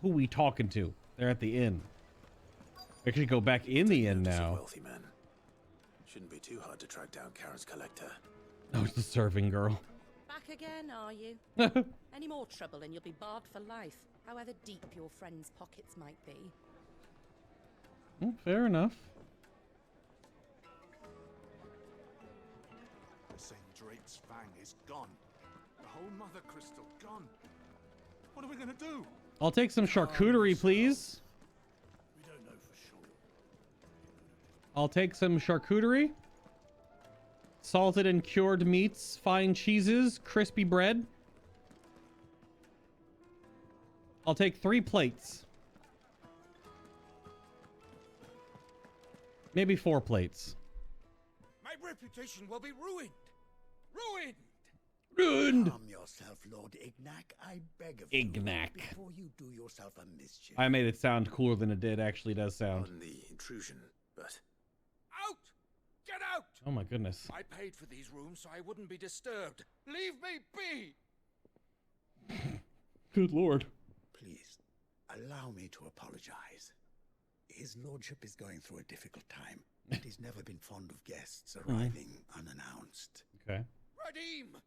Who we talking to? They're at the inn. We actually go back in the inn now. Wealthy man. Shouldn't be too hard to track down Karen's collector. Oh, it's the serving girl. Back again, are you? Any more trouble and you'll be barred for life, however deep your friend's pockets might be. Well, fair enough. The St. Drake's Fang is gone. The whole Mother Crystal gone. What are we gonna do? I'll take some charcuterie, please. We don't know for sure. I'll take some charcuterie. Salted and cured meats, fine cheeses, crispy bread. I'll take 3 plates. Maybe 4 plates. May reputation will be ruined. Ruined! Ruined! Calm yourself, Lord Ignac. I beg of you. Ignac. Before you do yourself a mischief. I made it sound cooler than it did actually does sound. On the intrusion, but... Out! Get out! Oh my goodness. I paid for these rooms so I wouldn't be disturbed. Leave me be! Good lord. Please, allow me to apologize. His lordship is going through a difficult time, and he's never been fond of guests arriving unannounced. Okay. Radim!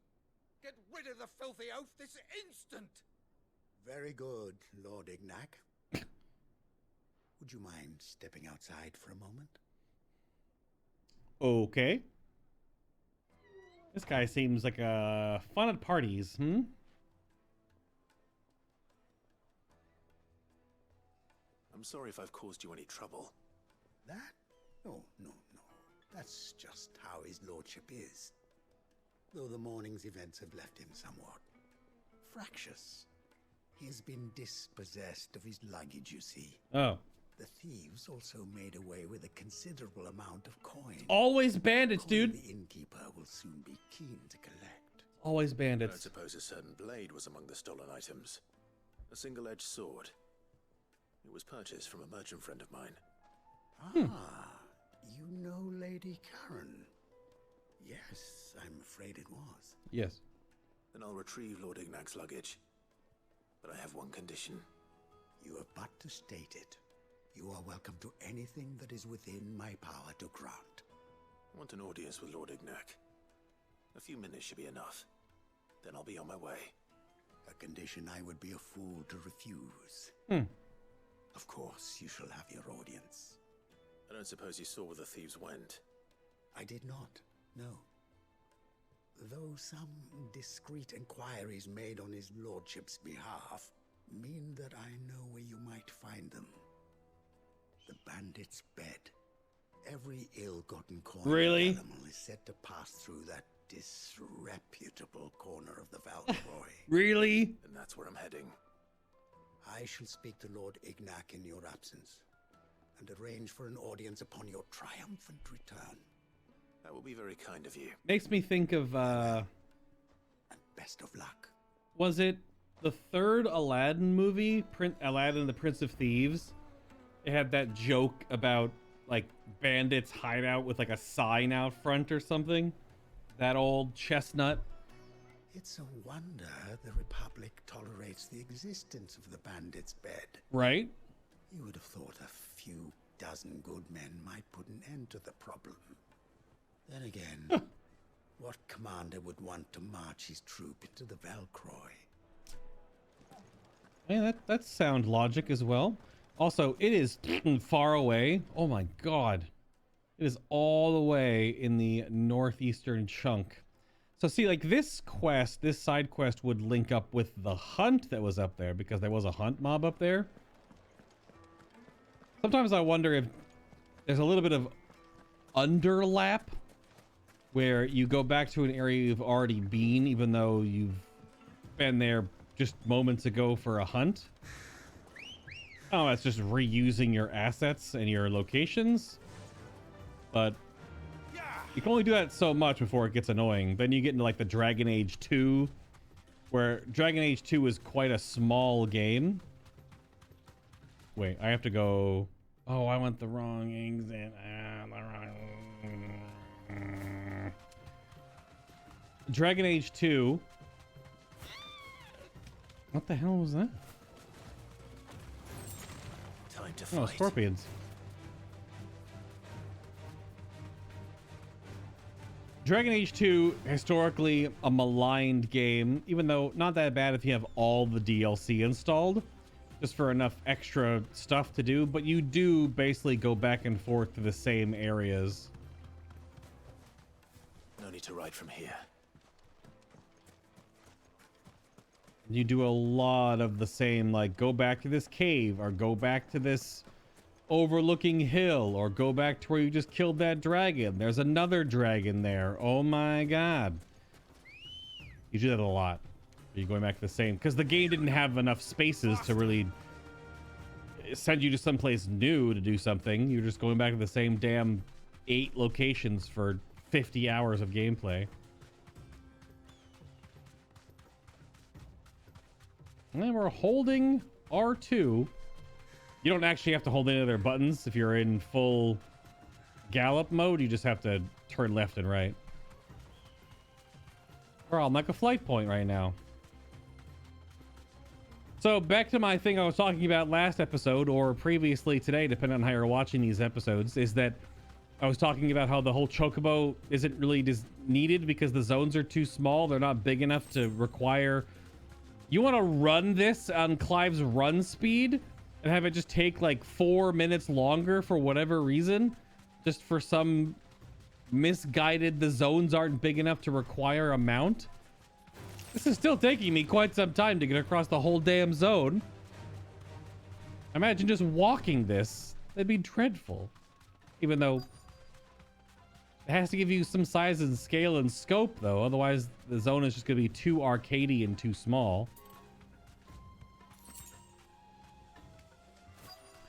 Get rid of the filthy oaf this instant! Very good, Lord Ignac. Would you mind stepping outside for a moment? Okay. This guy seems like a fun at parties, hmm? I'm sorry if I've caused you any trouble. That? No. That's just how his lordship is. Though the morning's events have left him somewhat fractious. He has been dispossessed of his luggage, you see. Oh. The thieves also made away with a considerable amount of coin. Always bandits, dude. The innkeeper will soon be keen to collect. Always I bandits. suppose a certain blade was among the stolen items. A single-edged sword. It was purchased from a merchant friend of mine. Ah, you know Lady Karen. Yes, I'm afraid it was. Yes. Then I'll retrieve Lord Ignac's luggage. But I have one condition. You have but to state it. You are welcome to anything that is within my power to grant. I want an audience with Lord Ignac. A few minutes should be enough. Then I'll be on my way. A condition I would be a fool to refuse. Of course, you shall have your audience. I don't suppose you saw where the thieves went. I did not, no. Though some discreet inquiries made on his lordship's behalf mean that I know where you might find them. The bandit's bed. Every ill-gotten coin Really? animal is said to pass through that disreputable corner of the Valkyrie. Really? And that's where I'm heading. I shall speak to Lord Ignac in your absence, and arrange for an audience upon your triumphant return. That will be very kind of you. Makes me think of, And best of luck. was it the third Aladdin movie? Aladdin the Prince of Thieves? It had that joke about, like, bandits hideout with, like, a sign out front or something. That old chestnut. It's a wonder the Republic tolerates the existence of the bandit's bed. Right? You would have thought a few dozen good men might put an end to the problem. Then again, what commander would want to march his troop into the Valkyrie? Yeah, that's sound logic as well. Also, it is far away. Oh my god. It is all the way in the northeastern chunk. So see, like this quest, this side quest would link up with the hunt that was up there because there was a hunt mob up there. Sometimes I wonder if there's a little bit of underlap where you go back to an area you've already been, even though you've been there just moments ago for a hunt. Oh, that's just reusing your assets and your locations. But you can only do that so much before it gets annoying. Then you get into like the Dragon Age 2, where Dragon Age 2 is quite a small game. Wait, I have to go. Oh, I went the wrong exit. Dragon Age 2. What the hell was that? Time to fight. Oh, scorpions. Dragon Age 2, historically a maligned game, even though not that bad if you have all the DLC installed, just for enough extra stuff to do, but you do basically go back and forth to the same areas. No need to ride from here. You do a lot of the same, like go back to this cave or go back to this overlooking hill or go back to where you just killed that dragon. There's another dragon there. Oh my god. You do that a lot. You're going back to the same because the game didn't have enough spaces to really send you to someplace new to do something. You're just going back to the same damn 8 locations for 50 hours of gameplay. And then we're holding R2. You don't actually have to hold any of their buttons if you're in full gallop mode. You just have to turn left and right. We're on like a flight point right now. So back to my thing I was talking about last episode, or previously today, depending on how you're watching these episodes, is that I was talking about how the whole chocobo isn't really needed because the zones are too small. They're not big enough to require... You want to run this on Clive's run speed and have it just take like 4 minutes longer for whatever reason, just for some misguided, the zones aren't big enough to require a mount. This is still taking me quite some time to get across the whole damn zone. Imagine just walking this. That'd be dreadful. Even though it has to give you some size and scale and scope, though. Otherwise, the zone is just going to be too arcadey and too small.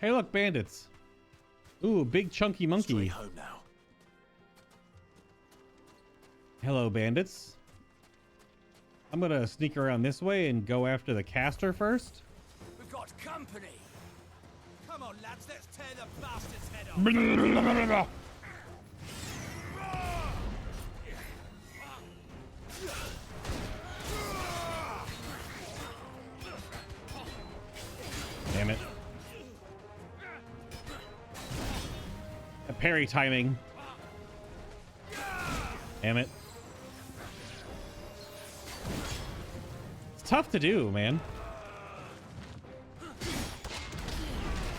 Hey, look, bandits. Ooh, big chunky monkey. Straight home now. Hello, bandits. I'm gonna sneak around this way and go after the caster first. We've got company. Come on, lads, let's tear the bastard's head off. Damn it. The parry timing. Damn it. It's tough to do, man.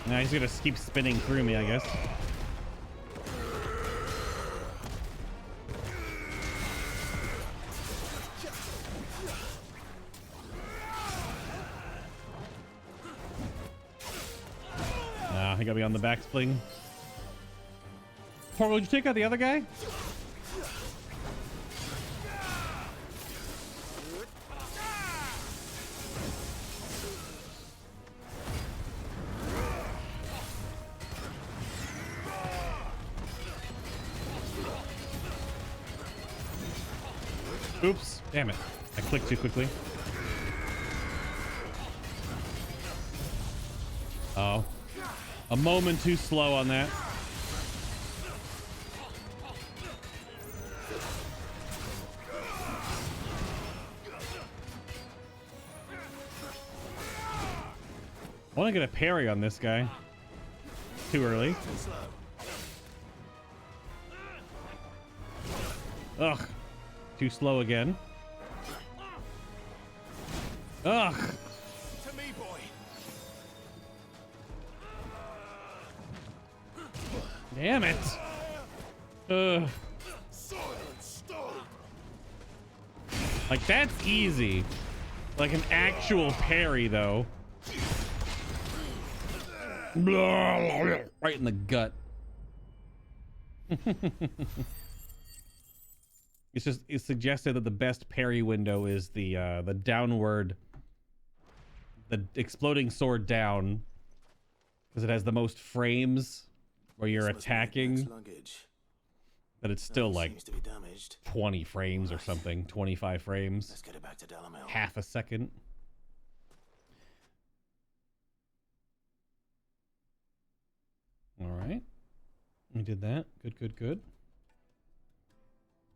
Now he's gonna keep spinning through me, I guess. Nah, he got me on the back spling. Torgo, would you take out the other guy? Oops, damn it. I clicked too quickly. Oh. A moment too slow on that. I want to get a parry on this guy. Too early. Ugh. Too slow again. Ugh. To me, boy. Damn it. Ugh. Like, that's easy. Like an actual parry, though. Right in the gut. It's suggested that the best parry window is the downward, the exploding sword down, because it has the most frames where you're attacking. But it's still like 20 frames or something, 25 frames. Let's get it back to Delamel. Half a second. All right, we did that. Good, good, good.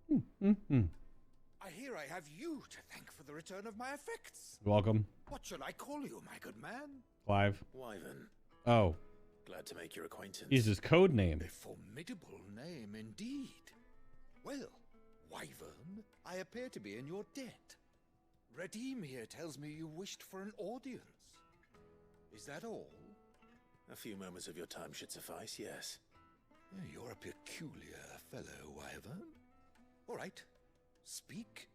I hear I have you to thank for the return of my effects. You're welcome. What shall I call you, my good man? Clive. Wyvern. Oh. Glad to make your acquaintance. He's his code name. A formidable name indeed. Well, Wyvern, I appear to be in your debt. Redeem here tells me you wished for an audience. Is that all? A few moments of your time should suffice, yes. You're a peculiar fellow, Wyvern. All right, speak.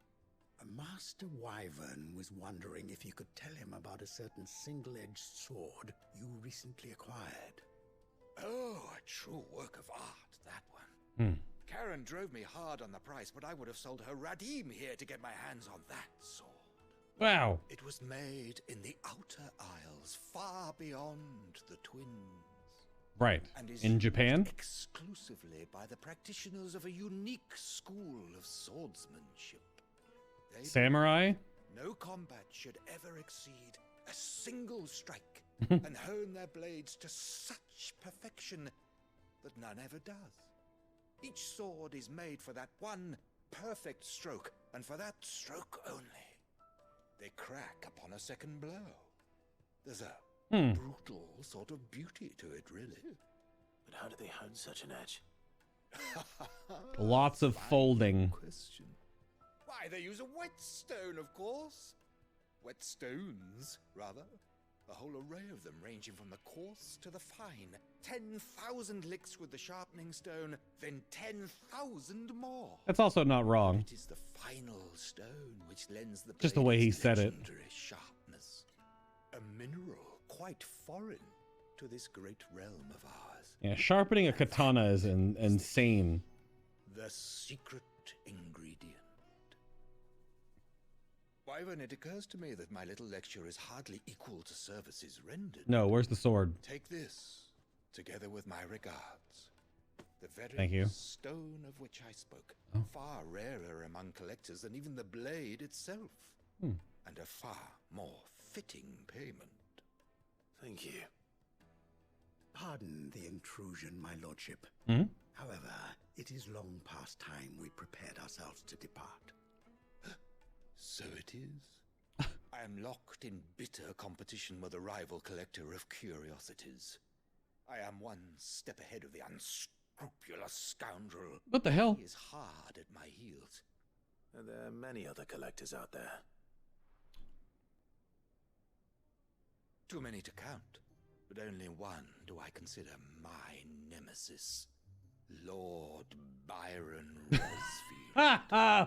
Master Wyvern was wondering if you could tell him about a certain single-edged sword you recently acquired. Oh, a true work of art, that one. Karen drove me hard on the price, but I would have sold her Radim here to get my hands on that sword. Wow. It was made in the Outer Isles, far beyond the Twins. Right. And is In Japan? used exclusively by the practitioners of a unique school of swordsmanship. They Samurai? No combat should ever exceed a single strike and hone their blades to such perfection that none ever does. Each sword is made for that one perfect stroke, and for that stroke only. They crack upon a second blow. There's a brutal sort of beauty to it, really. But how do they hone such an edge? Lots of folding. Question. Why, they use a whetstone, of course. Whetstones, rather. A whole array of them, ranging from the coarse to the fine. 10,000 licks with the sharpening stone, then 10,000 more. That's also not wrong. It is the final stone which lends the Just the blade way he its said it. legendary sharpness. A mineral quite foreign to this great realm of ours. Yeah, sharpening a katana is insane. The secret ingredient. Wyvern, it occurs to me that my little lecture is hardly equal to services rendered. No, where's the sword? Take this, together with my regards. The very Thank you. stone of which I spoke. Oh. Far rarer among collectors than even the blade itself. And a far more fitting payment. Thank you. Pardon the intrusion, my lordship. However, it is long past time we prepared ourselves to depart. So it is. I am locked in bitter competition with a rival collector of curiosities. I am one step ahead of the unscrupulous scoundrel. What the hell? He is hard at my heels. Are there many other collectors out there? Too many to count, but only one do I consider my nemesis. Lord Byron Resfield.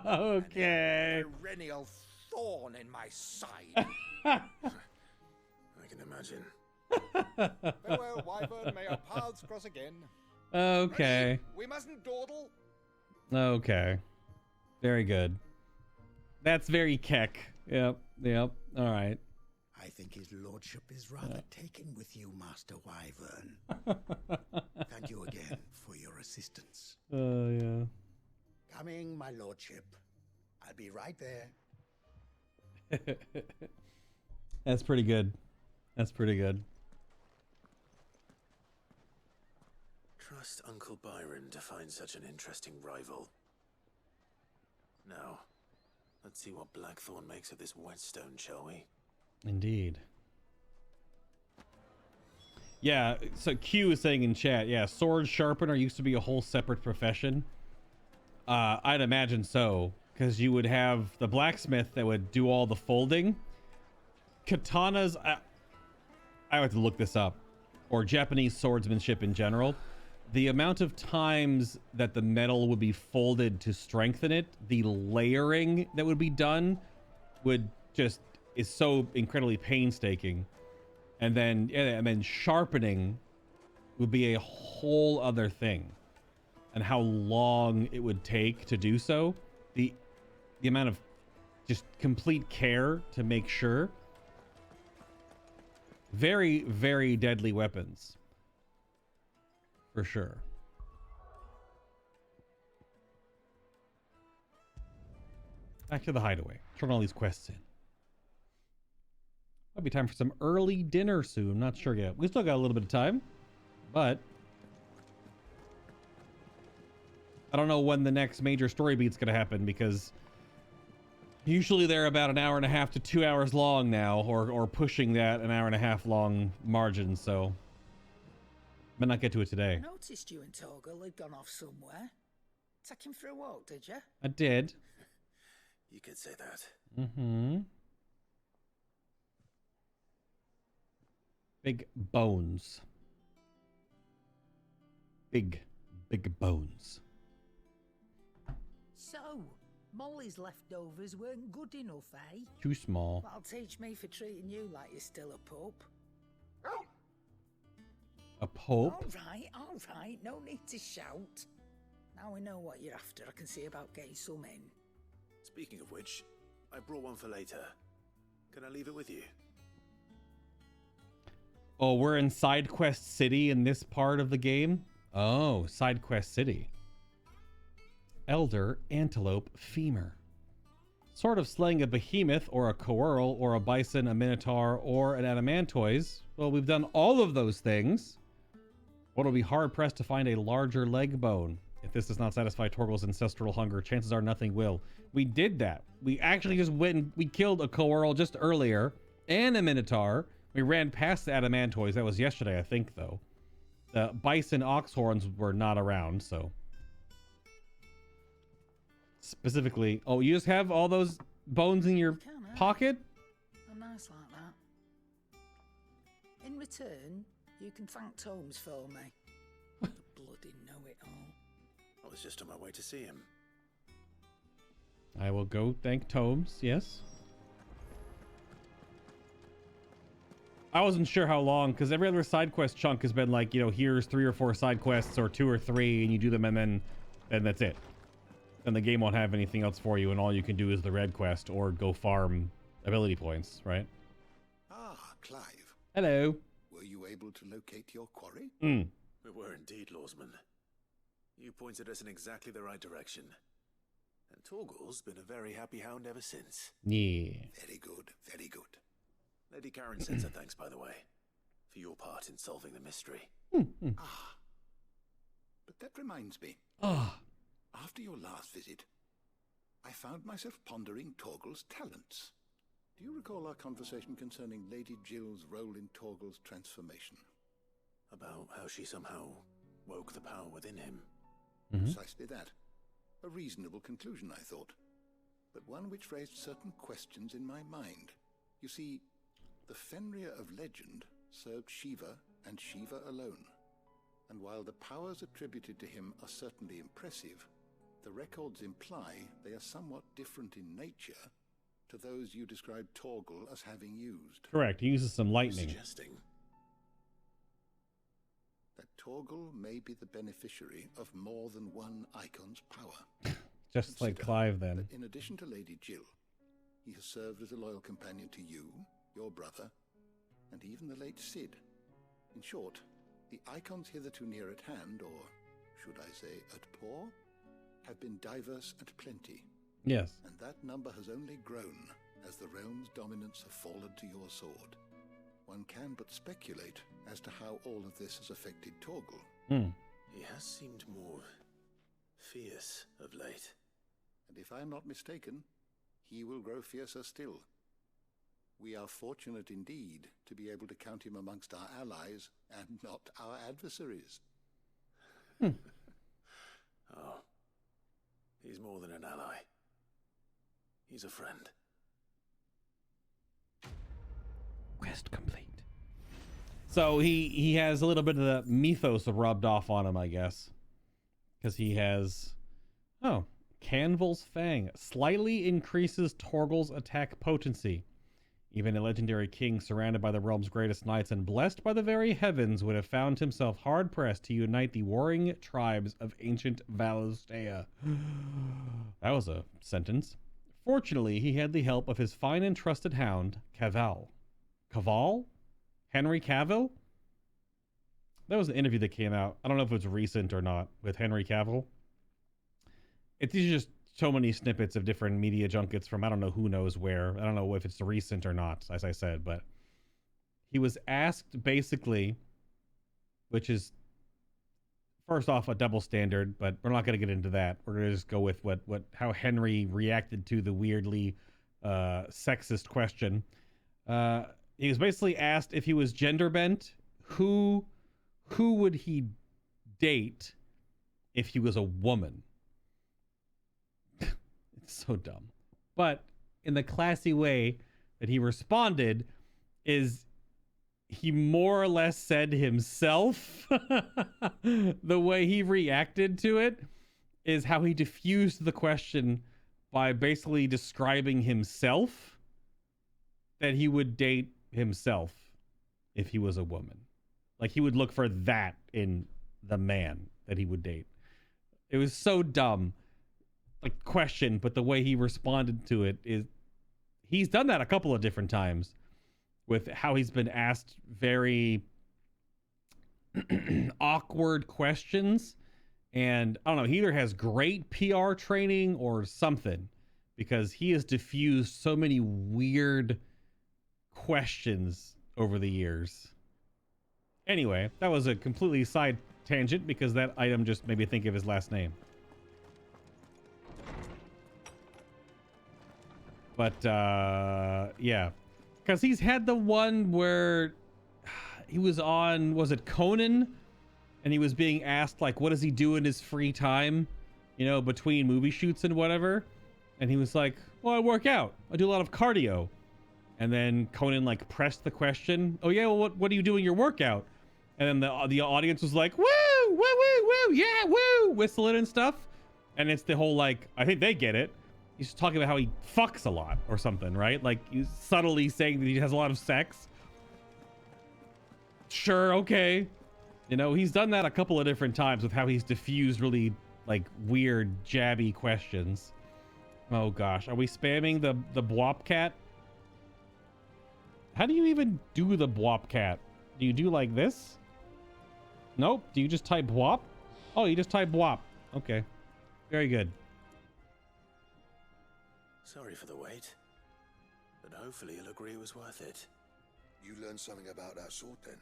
Okay. A perennial thorn in my side. I can imagine. Farewell, Wyvern. May our paths cross again. Okay. Ready? We mustn't dawdle. Okay. Very good. That's very keck. Yep. All right. I think his lordship is rather taken with you, Master Wyvern. Thank you again for your assistance. Oh, yeah. Coming, my lordship. I'll be right there. That's pretty good. That's pretty good. Trust Uncle Byron to find such an interesting rival. Now, let's see what Blackthorn makes of this whetstone, shall we? Indeed. Yeah, so Q is saying in chat, yeah, sword sharpener used to be a whole separate profession. I'd imagine so, because you would have the blacksmith that would do all the folding. Katanas, I have to look this up, or Japanese swordsmanship in general. The amount of times that the metal would be folded to strengthen it, the layering that would be done would just is so incredibly painstaking. And then sharpening would be a whole other thing. And how long it would take to do so. The amount of just complete care to make sure. Very, very deadly weapons. For sure. Back to the hideaway. Turn all these quests in. Might be time for some early dinner soon. Not sure yet. We still got a little bit of time, but I don't know when the next major story beat's gonna happen, because usually they're about an hour and a half to 2 hours long now, or pushing that an hour and a half long margin. So might not get to it today. I noticed you and Torgal had gone off somewhere. Take him for a walk, did you? I did. You could say that. Mm-hmm. Big bones. Big bones. So, Molly's leftovers weren't good enough, eh? Too small. That'll teach me for treating you like you're still a pup. A pope? All right, no need to shout. Now we know what you're after. I can see about getting some in. Speaking of which, I brought one for later. Can I leave it with you? Oh, we're in Side Quest City in this part of the game? Oh, Side Quest City. Elder Antelope Femur. Sort of slaying a behemoth or a coeurl or a bison, a minotaur, or an adamantoise. Well, we've done all of those things. One will be hard-pressed to find a larger leg bone. If this does not satisfy Torgal's ancestral hunger, chances are nothing will. We did that. We actually just went and we killed a coeurl just earlier and a minotaur. We ran past the adamantoise. That was yesterday, I think, though. The bison ox horns were not around, so... Specifically... Oh, you just have all those bones in your pocket? I'm nice like that. In return, you can thank Tomes for me. The bloody know-it-all. I was just on my way to see him. I will go thank Tomes, yes. I wasn't sure how long, because every other side quest chunk has been like, you know, here's 3 or 4 side quests, or 2 or 3, and you do them, and then that's it. Then the game won't have anything else for you, and all you can do is the red quest, or go farm ability points, right? Ah, Clive. Hello. Were you able to locate your quarry? Mm. We were indeed, Lawsman. You pointed us in exactly the right direction. And Torgal's been a very happy hound ever since. Yeah. Very good, very good. Lady Karen sends her thanks, by the way, for your part in solving the mystery. Ah. But that reminds me. Ah. After your last visit, I found myself pondering Torgal's talents. Do you recall our conversation concerning Lady Jill's role in Torgal's transformation? About how she somehow woke the power within him. Precisely that. A reasonable conclusion, I thought, but one which raised certain questions in my mind. You see, the Fenrir of legend served Shiva and Shiva alone. And while the powers attributed to him are certainly impressive, the records imply they are somewhat different in nature to those you described Torgal as having used. Correct. He uses some lightning. Suggesting that Torgal may be the beneficiary of more than one icon's power. Just like Clive, then. That in addition to Lady Jill, he has served as a loyal companion to you, your brother, and even the late Cid. In short, the icons hitherto near at hand, or should I say at paw, have been diverse and plenty. Yes. And that number has only grown as the realm's dominance have fallen to your sword. One can but speculate as to how all of this has affected Torgal. He has seemed more fierce of late. And if I am not mistaken, he will grow fiercer still. We are fortunate indeed to be able to count him amongst our allies and not our adversaries. Oh, he's more than an ally. He's a friend. Quest complete. So he has a little bit of the mythos rubbed off on him, I guess. Because he has... Oh, Canval's Fang. Slightly increases Torgal's attack potency. Even a legendary king surrounded by the realm's greatest knights and blessed by the very heavens would have found himself hard-pressed to unite the warring tribes of ancient Valistea. That was a sentence. Fortunately, he had the help of his fine and trusted hound, Caval. Caval? Henry Cavill? That was an interview that came out. I don't know if it was recent or not, with Henry Cavill. These are just so many snippets of different media junkets from I don't know who knows where. I don't know if it's recent or not, as I said, but he was asked basically, which is first off a double standard, but we're not going to get into that. We're going to just go with how Henry reacted to the weirdly sexist question. He was basically asked if he was gender bent, who would he date if he was a woman? It's so dumb. But in the classy way that he responded is he more or less said himself. The way he reacted to it is how he diffused the question by basically describing himself, that he would date himself if he was a woman. Like he would look for that in the man that he would date. It was so dumb. Like question, but the way he responded to it is he's done that a couple of different times. with how he's been asked very awkward questions. And I don't know, he either has great PR training or something, because he has diffused so many weird questions over the years. Anyway, that was a completely side tangent because that item just made me think of his last name. But yeah, because he's had the one where he was on, was it Conan? And he was being asked, like, what does he do in his free time, you know, between movie shoots and whatever. And he was like, well, I work out. I do a lot of cardio. And then Conan, like, pressed the question, oh, yeah, well, what do you do in your workout? And then the audience was like, woo, woo, woo, woo, yeah, woo, whistling and stuff. And it's the whole, like, I think they get it. He's talking about how he fucks a lot or something, right? Like, he's subtly saying that he has a lot of sex. Sure, okay. You know, he's done that a couple of different times with how he's diffused really, like, weird, jabby questions. Oh, gosh. Are we spamming the Bwop cat? How do you even do the Bwop cat? Do you do like this? Nope. Do you just type Bwop? Oh, you just type Bwop. Okay. Very good. Sorry for the wait, but hopefully you'll agree it was worth it. You learned something about that sword then?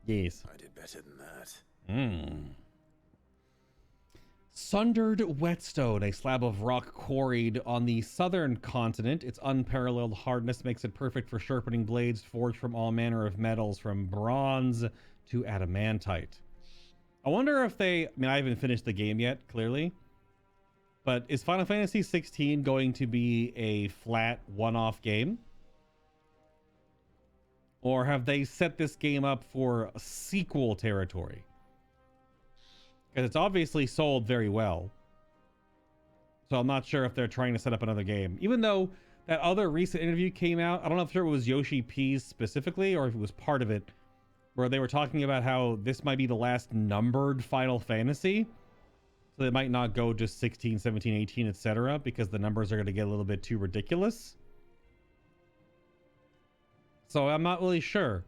Yes. I did better than that. Sundered whetstone, a slab of rock quarried on the southern continent. Its unparalleled hardness makes it perfect for sharpening blades forged from all manner of metals, from bronze to adamantite. I wonder if they, I mean, I haven't finished the game yet, clearly, but is Final Fantasy XVI going to be a flat one-off game? Or have they set this game up for sequel territory? Because it's obviously sold very well. So I'm not sure if they're trying to set up another game. Even though that other recent interview came out, I don't know if it was Yoshi P's specifically or if it was part of it, where they were talking about how this might be the last numbered Final Fantasy. So they might not go just 16, 17, 18, etc. because the numbers are going to get a little bit too ridiculous. So I'm not really sure.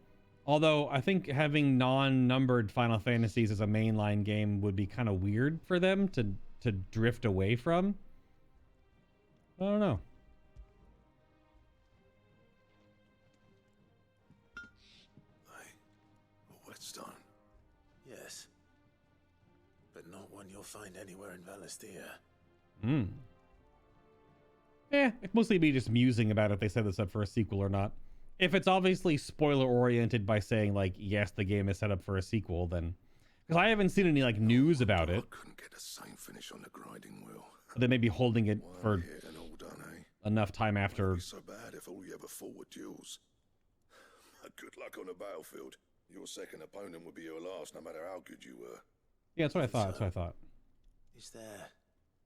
Although I think having non-numbered Final Fantasies as a mainline game would be kind of weird for them to drift away from. I don't know. A whetstone? Yes. But not one you'll find anywhere in Valisthea. It'd mostly be just musing about if they set this up for a sequel or not. If it's obviously spoiler-oriented by saying, like, yes, the game is set up for a sequel, then... Because I haven't seen any, like, news about it. I couldn't get the same finish on the grinding wheel. They may be holding it for enough time after... It'd be so bad if all you ever fought were duels. Good luck on the battlefield. Your second opponent would be your last, no matter how good you were. Yeah, that's what I thought. That's what I thought. Is there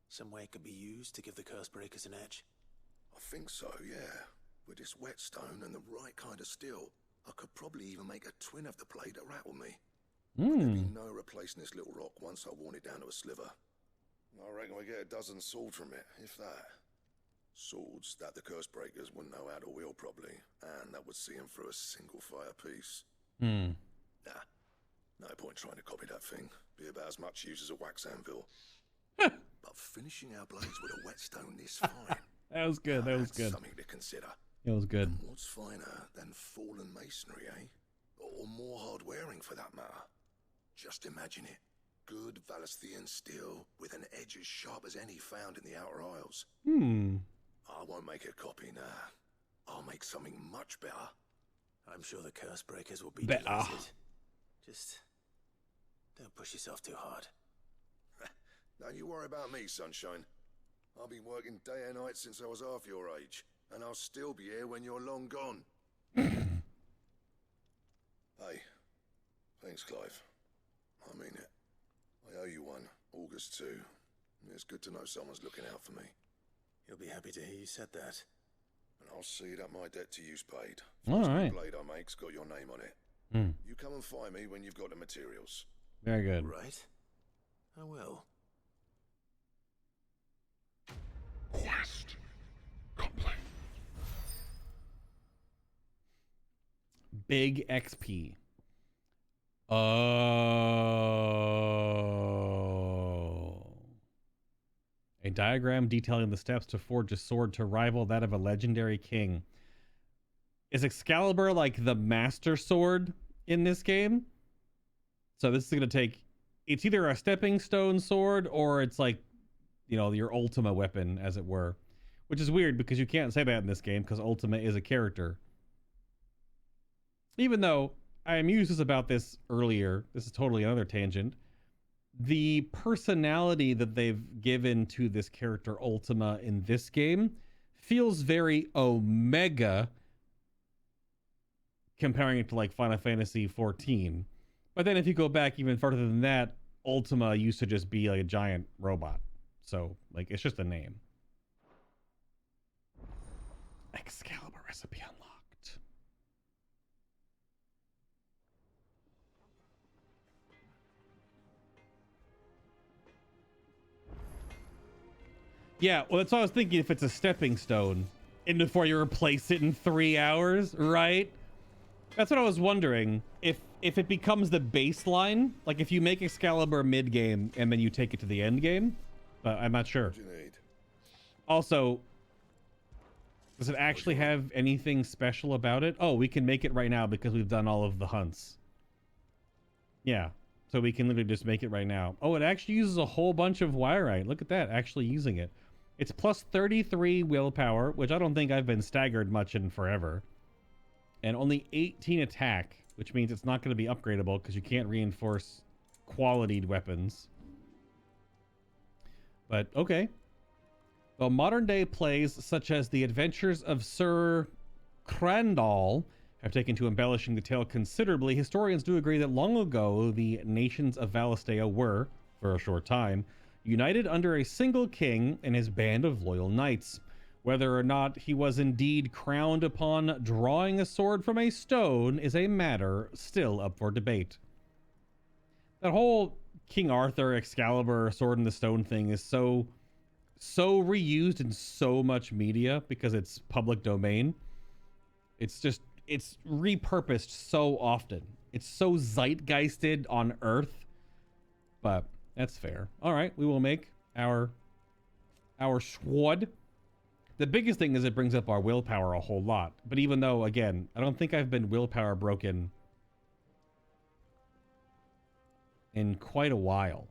some way it could be used to give the curse breakers an edge? I think so, yeah. With this whetstone and the right kind of steel, I could probably even make a twin of the blade that rattled me. There'd be no replacing this little rock once I worn it down to a sliver. I reckon we get a dozen swords from it, if that. Swords that the curse breakers wouldn't know how to wield properly, and that would see them through a single fire piece. Nah, no point trying to copy that thing. Be about as much use as a wax anvil. But finishing our blades with a whetstone this fine. That was good. That was good. Something to consider. It was good. And what's finer than fallen masonry, eh? Or more hard wearing, for that matter. Just imagine it. Good Valisthian steel with an edge as sharp as any found in the Outer Isles. I won't make a copy now. I'll make something much better. I'm sure the curse breakers will be delighted. Just don't push yourself too hard. Don't you worry about me, sunshine. I've been working day and night since I was half your age, and I'll still be here when you're long gone. Hey, thanks, Clive. I mean it. I owe you one, August too. It's good to know someone's looking out for me. He'll be happy to hear you said that. And I'll see that my debt to you's paid. All right. The blade I make's got your name on it. You come and find me when you've got the materials. Very good. Right. I will. Quest complete. big XP. Oh. A diagram detailing the steps to forge a sword to rival that of a legendary king. Is Excalibur like the master sword in this game? So this is going to take... It's either a stepping stone sword or it's like, you know, your Ultima weapon, as it were. Which is weird because you can't say that in this game because Ultima is a character. Even though I mused about this earlier, this is totally another tangent. The personality that they've given to this character Ultima in this game feels very Omega, comparing it to like Final Fantasy XIV. But then if you go back even further than that, Ultima used to just be like a giant robot. So like it's just a name. Excalibur recipe unlocked. Yeah, well, that's what I was thinking. If it's a stepping stone, and before you replace it in 3 hours, right? That's what I was wondering. If it becomes the baseline, like if you make Excalibur mid game and then you take it to the end game, but I'm not sure. Also, does it actually have anything special about it? Oh, we can make it right now because we've done all of the hunts. Yeah. So we can literally just make it right now. Oh, it actually uses a whole bunch of Wirite. Look at that, actually using it. It's plus 33 willpower, which I don't think I've been staggered much in forever. And only 18 attack, which means it's not going to be upgradable because you can't reinforce qualityed weapons. But, okay. Well, modern day plays such as The Adventures of Sir Crandall have taken to embellishing the tale considerably. Historians do agree that long ago, the nations of Valistea were, for a short time, united under a single king and his band of loyal knights. Whether or not he was indeed crowned upon drawing a sword from a stone is a matter still up for debate. That whole King Arthur, Excalibur, sword in the stone thing is so reused in so much media because it's public domain. It's repurposed so often. It's so zeitgeisted on Earth, but that's fair. All right, we will make our sword. The biggest thing is it brings up our willpower a whole lot. But even though, again, I don't think I've been willpower broken in quite a while.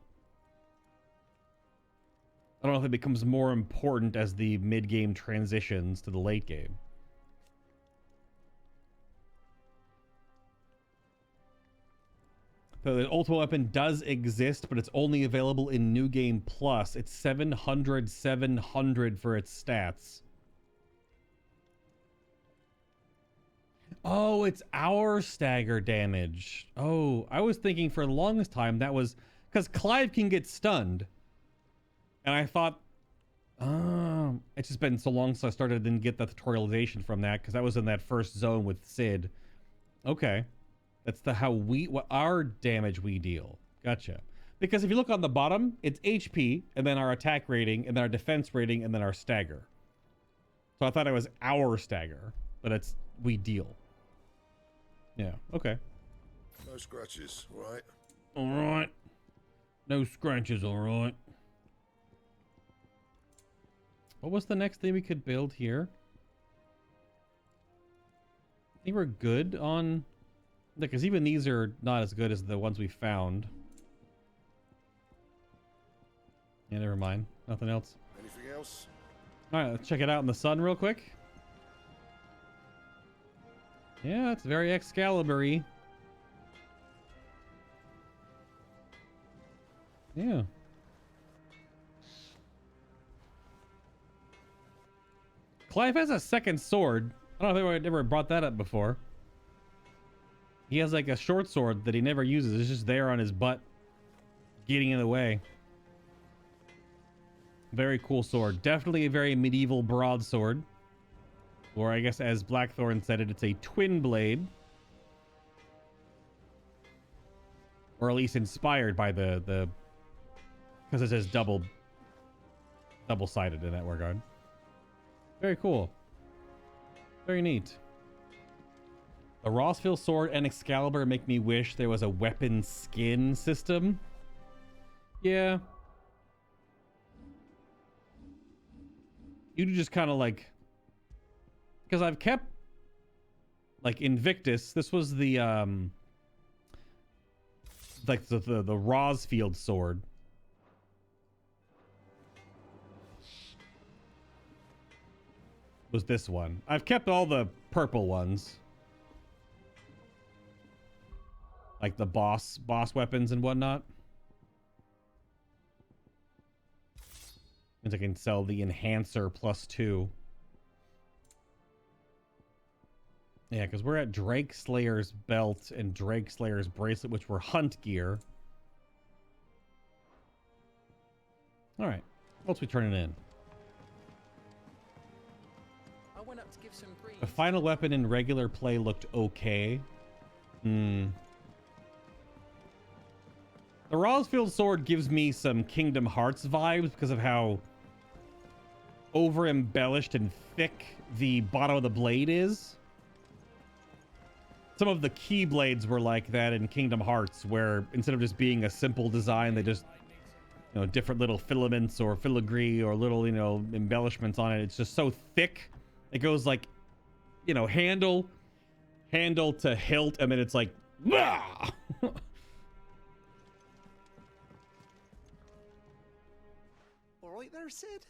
I don't know if it becomes more important as the mid-game transitions to the late game. So the ultimate weapon does exist, but it's only available in New Game Plus. It's 700 for its stats. Oh, it's our stagger damage. Oh, I was thinking for the longest time that was because Clive can get stunned. And I thought, it's just been so long since I didn't get the tutorialization from that because that was in that first zone with Sid. Okay. That's what our damage we deal. Gotcha. Because if you look on the bottom, it's HP, and then our attack rating, and then our defense rating, and then our stagger. So I thought it was our stagger, but it's we deal. Yeah, okay. No scratches, right? Alright. No scratches, alright. What was the next thing we could build here? I think we're good on... Because even these are not as good as the ones we found. Yeah, never mind. Nothing else. Anything else? Alright, let's check it out in the sun real quick. Yeah, it's very Excalibur-y. Yeah. Clive has a second sword. I don't know if I've ever brought that up before. He has like a short sword that he never uses. It's just there on his butt, getting in the way. Very cool sword. Definitely a very medieval broadsword. Or I guess as Blackthorn said it, it's a twin blade. Or at least inspired by the because it says double-sided in that regard. Very cool. Very neat. The Rossville sword and Excalibur make me wish there was a weapon skin system. Yeah. You just kind of like... Because I've kept... Like Invictus, this was the... Like the Rosfield sword. Was this one. I've kept all the purple ones. Like the boss weapons and whatnot. Means I can sell the Enhancer +2. Yeah, because we're at Drake Slayer's belt and Drake Slayer's bracelet, which were hunt gear. Alright. What's we turning in? I went up to give some brief. The final weapon in regular play looked okay. The Rosfield sword gives me some Kingdom Hearts vibes because of how over embellished and thick the bottom of the blade is. Some of the keyblades were like that in Kingdom Hearts, where instead of just being a simple design, they just, you know, different little filaments or filigree or little, you know, embellishments on it. It's just so thick. It goes like, you know, handle to hilt, and then it's like, bah! All right there, Sid.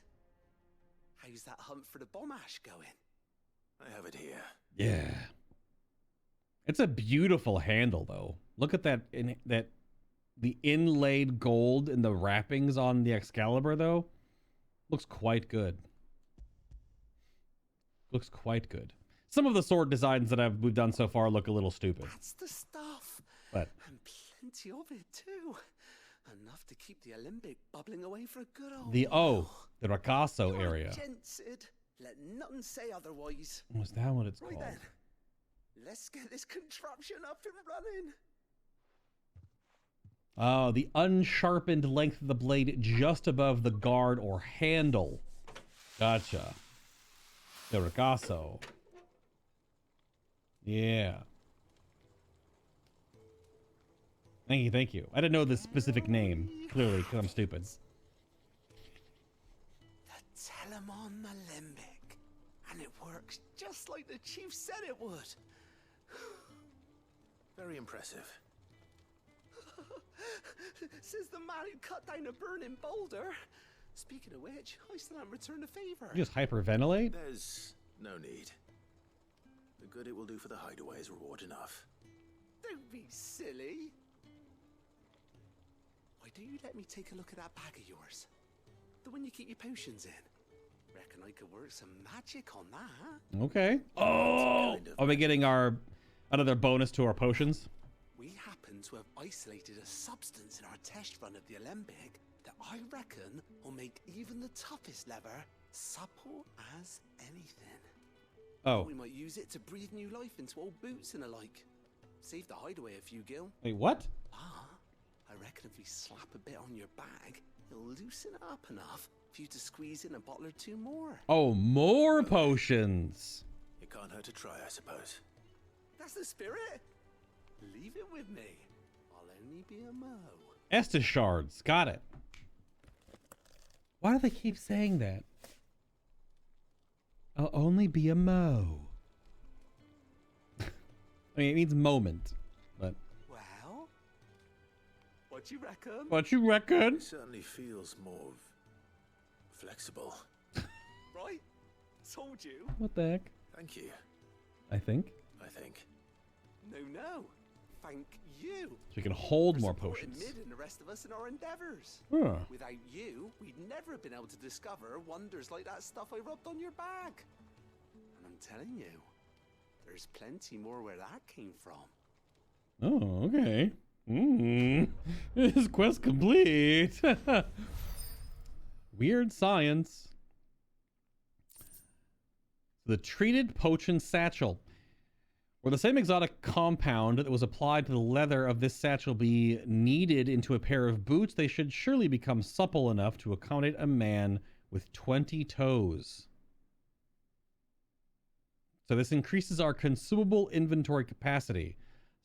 How's that hunt for the bomb ash going? I have it here. Yeah. It's a beautiful handle, though. Look at that, the inlaid gold in the wrappings on the Excalibur, though. Looks quite good. Looks quite good. Some of the sword designs that we've done so far look a little stupid. That's the stuff. But and plenty of it too. Enough to keep the Olympic bubbling away for a good old the while. the Ricasso area. Gent, Sid. Let nothing say otherwise. Was that what it's right called? Then. Let's get this contraption up and running. Oh, the unsharpened length of the blade just above the guard or handle. Gotcha. The Ricasso. Yeah. Thank you. I didn't know the specific name, clearly, because I'm stupid. The Telemon Alembic. And it works just like the chief said it would. Very impressive. Says the man who cut down a burning boulder. Speaking of which, I still haven't returned the favor. You just hyperventilate? There's no need. The good it will do for the hideaway is reward enough. Don't be silly. Why don't you let me take a look at that bag of yours? The one you keep your potions in. Reckon I could work some magic on that. Okay. Oh! Are we getting another bonus to our potions? We happen to have isolated a substance in our test run of the Alembic that I reckon will make even the toughest leather supple as anything. Oh. We might use it to breathe new life into old boots and the like. Save the hideaway a few, Gil. Wait, what? Ah, I reckon if we slap a bit on your bag, it'll loosen it up enough for you to squeeze in a bottle or two more. Oh, more potions. It can't hurt to try, I suppose. That's the spirit. Leave it with me. I'll only be a mo. Estus shards. Got it. Why do they keep saying that? I'll only be a mo. I mean, it means moment, but... Well? What you reckon? What you reckon? It certainly feels more... flexible. Right? Told you. What the heck? Thank you. I think. No. Thank you. So we can hold for more supporting potions. Mid and the rest of us in our endeavors. Huh. Without you, we'd never have been able to discover wonders like that stuff I rubbed on your bag. And I'm telling you, there's plenty more where that came from. Oh, okay. This quest complete. Weird science. The treated potion satchel. Were the same exotic compound that was applied to the leather of this satchel be kneaded into a pair of boots, they should surely become supple enough to accommodate a man with 20 toes. So this increases our consumable inventory capacity.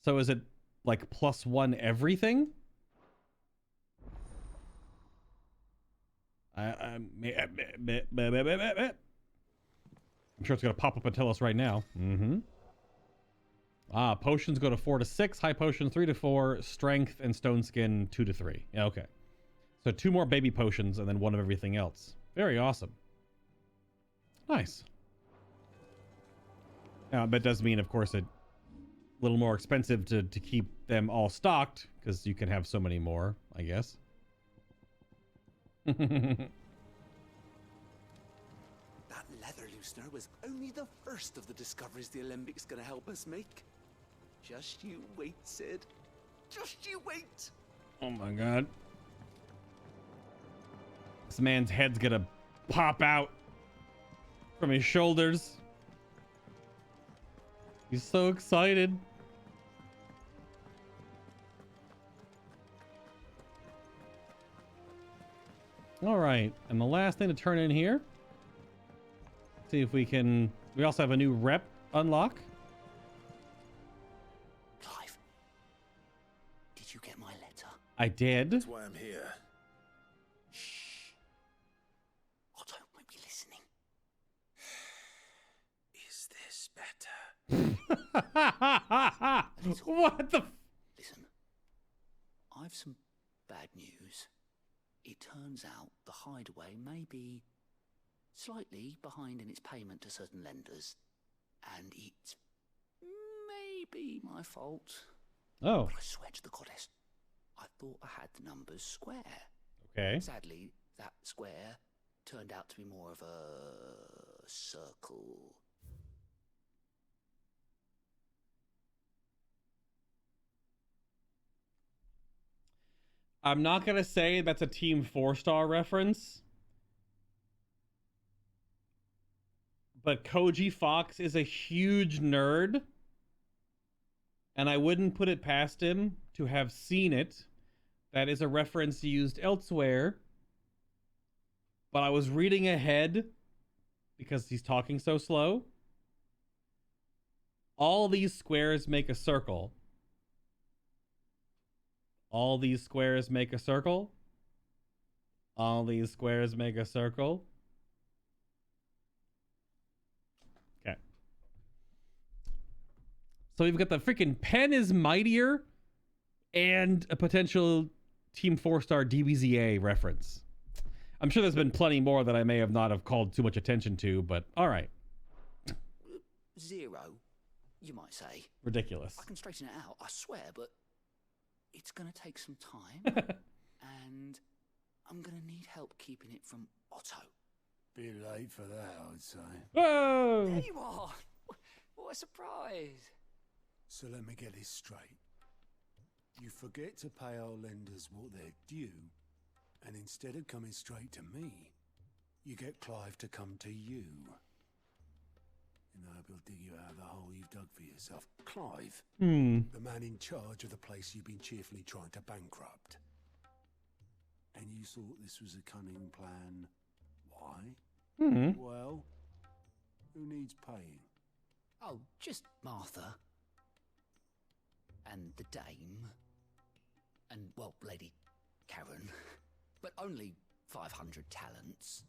So is it like +1 everything? I'm sure it's going to pop up and tell us right now. Potions go to 4 to 6, high potions 3 to 4, strength and stone skin 2 to 3. Yeah, okay. So 2 more baby potions and then 1 of everything else. Very awesome. Nice. Now, that does mean, of course, a little more expensive to keep them all stocked, because you can have so many more, I guess. That leather loosener was only the first of the discoveries the Alembic gonna help us make. Just you wait, Sid. Just you wait. Oh my god. This man's head's gonna pop out from his shoulders. He's so excited. All right, and the last thing to turn in here. See if we can. We also have a new rep unlock. Clive, did you get my letter? I did. That's why I'm here. Shh. Otto might be listening. Is this better? What the? Listen, I've some bad news. It turns out the hideaway may be slightly behind in its payment to certain lenders, and it may be my fault. Oh. But I swear to the goddess, I thought I had the numbers square. Okay. Sadly, that square turned out to be more of a circle. I'm not gonna say that's a Team 4-star reference, but Koji Fox is a huge nerd, and I wouldn't put it past him to have seen it. That is a reference used elsewhere, but I was reading ahead because he's talking so slow. All these squares make a circle. All these squares make a circle. All these squares make a circle. Okay. So we've got the freaking pen is Mightier and a potential Team 4-star DBZA reference. I'm sure there's been plenty more that I may have not have called too much attention to, but all right. 0, you might say. Ridiculous. I can straighten it out, I swear, but it's going to take some time, and I'm going to need help keeping it from Otto. Bit late for that, I'd say. Whoa! There you are! What a surprise! So let me get this straight. You forget to pay our lenders what they're due, and instead of coming straight to me, you get Clive to come to you. And I will dig you out of the hole you've dug for yourself. Clive, the man in charge of the place you've been cheerfully trying to bankrupt. And you thought this was a cunning plan. Why? Well, who needs paying? Oh, just Martha. And the dame. And, well, Lady Karen. But only 500 talents.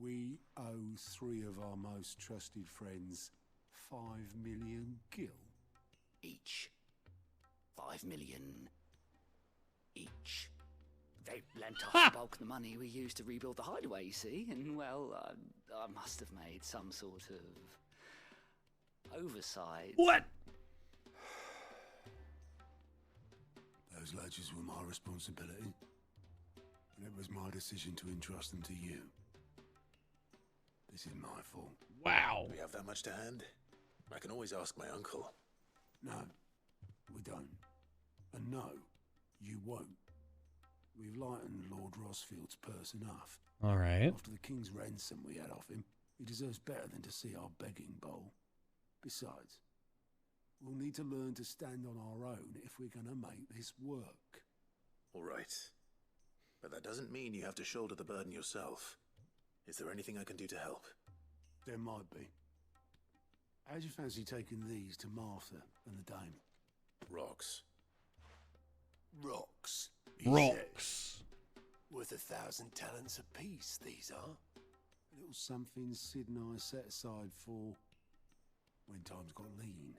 We owe 3 of our most trusted friends 5 million gil. Each. 5 million each. They lent us the bulk of the money we used to rebuild the hideaway, you see, and, well, I must have made some sort of oversight. What? Those ledgers were my responsibility, and it was my decision to entrust them to you. This is my fault. Wow. Do we have that much to hand? I can always ask my uncle. No, we don't. And no, you won't. We've lightened Lord Rosfield's purse enough. All right. After the king's ransom we had off him, he deserves better than to see our begging bowl. Besides, we'll need to learn to stand on our own if we're going to make this work. All right. But that doesn't mean you have to shoulder the burden yourself. Is there anything I can do to help? There might be. How'd you fancy taking these to Martha and the dame? Rocks. Rocks. Rocks. Worth 1,000 talents apiece, these are. A little something Sid and I set aside for when times got lean.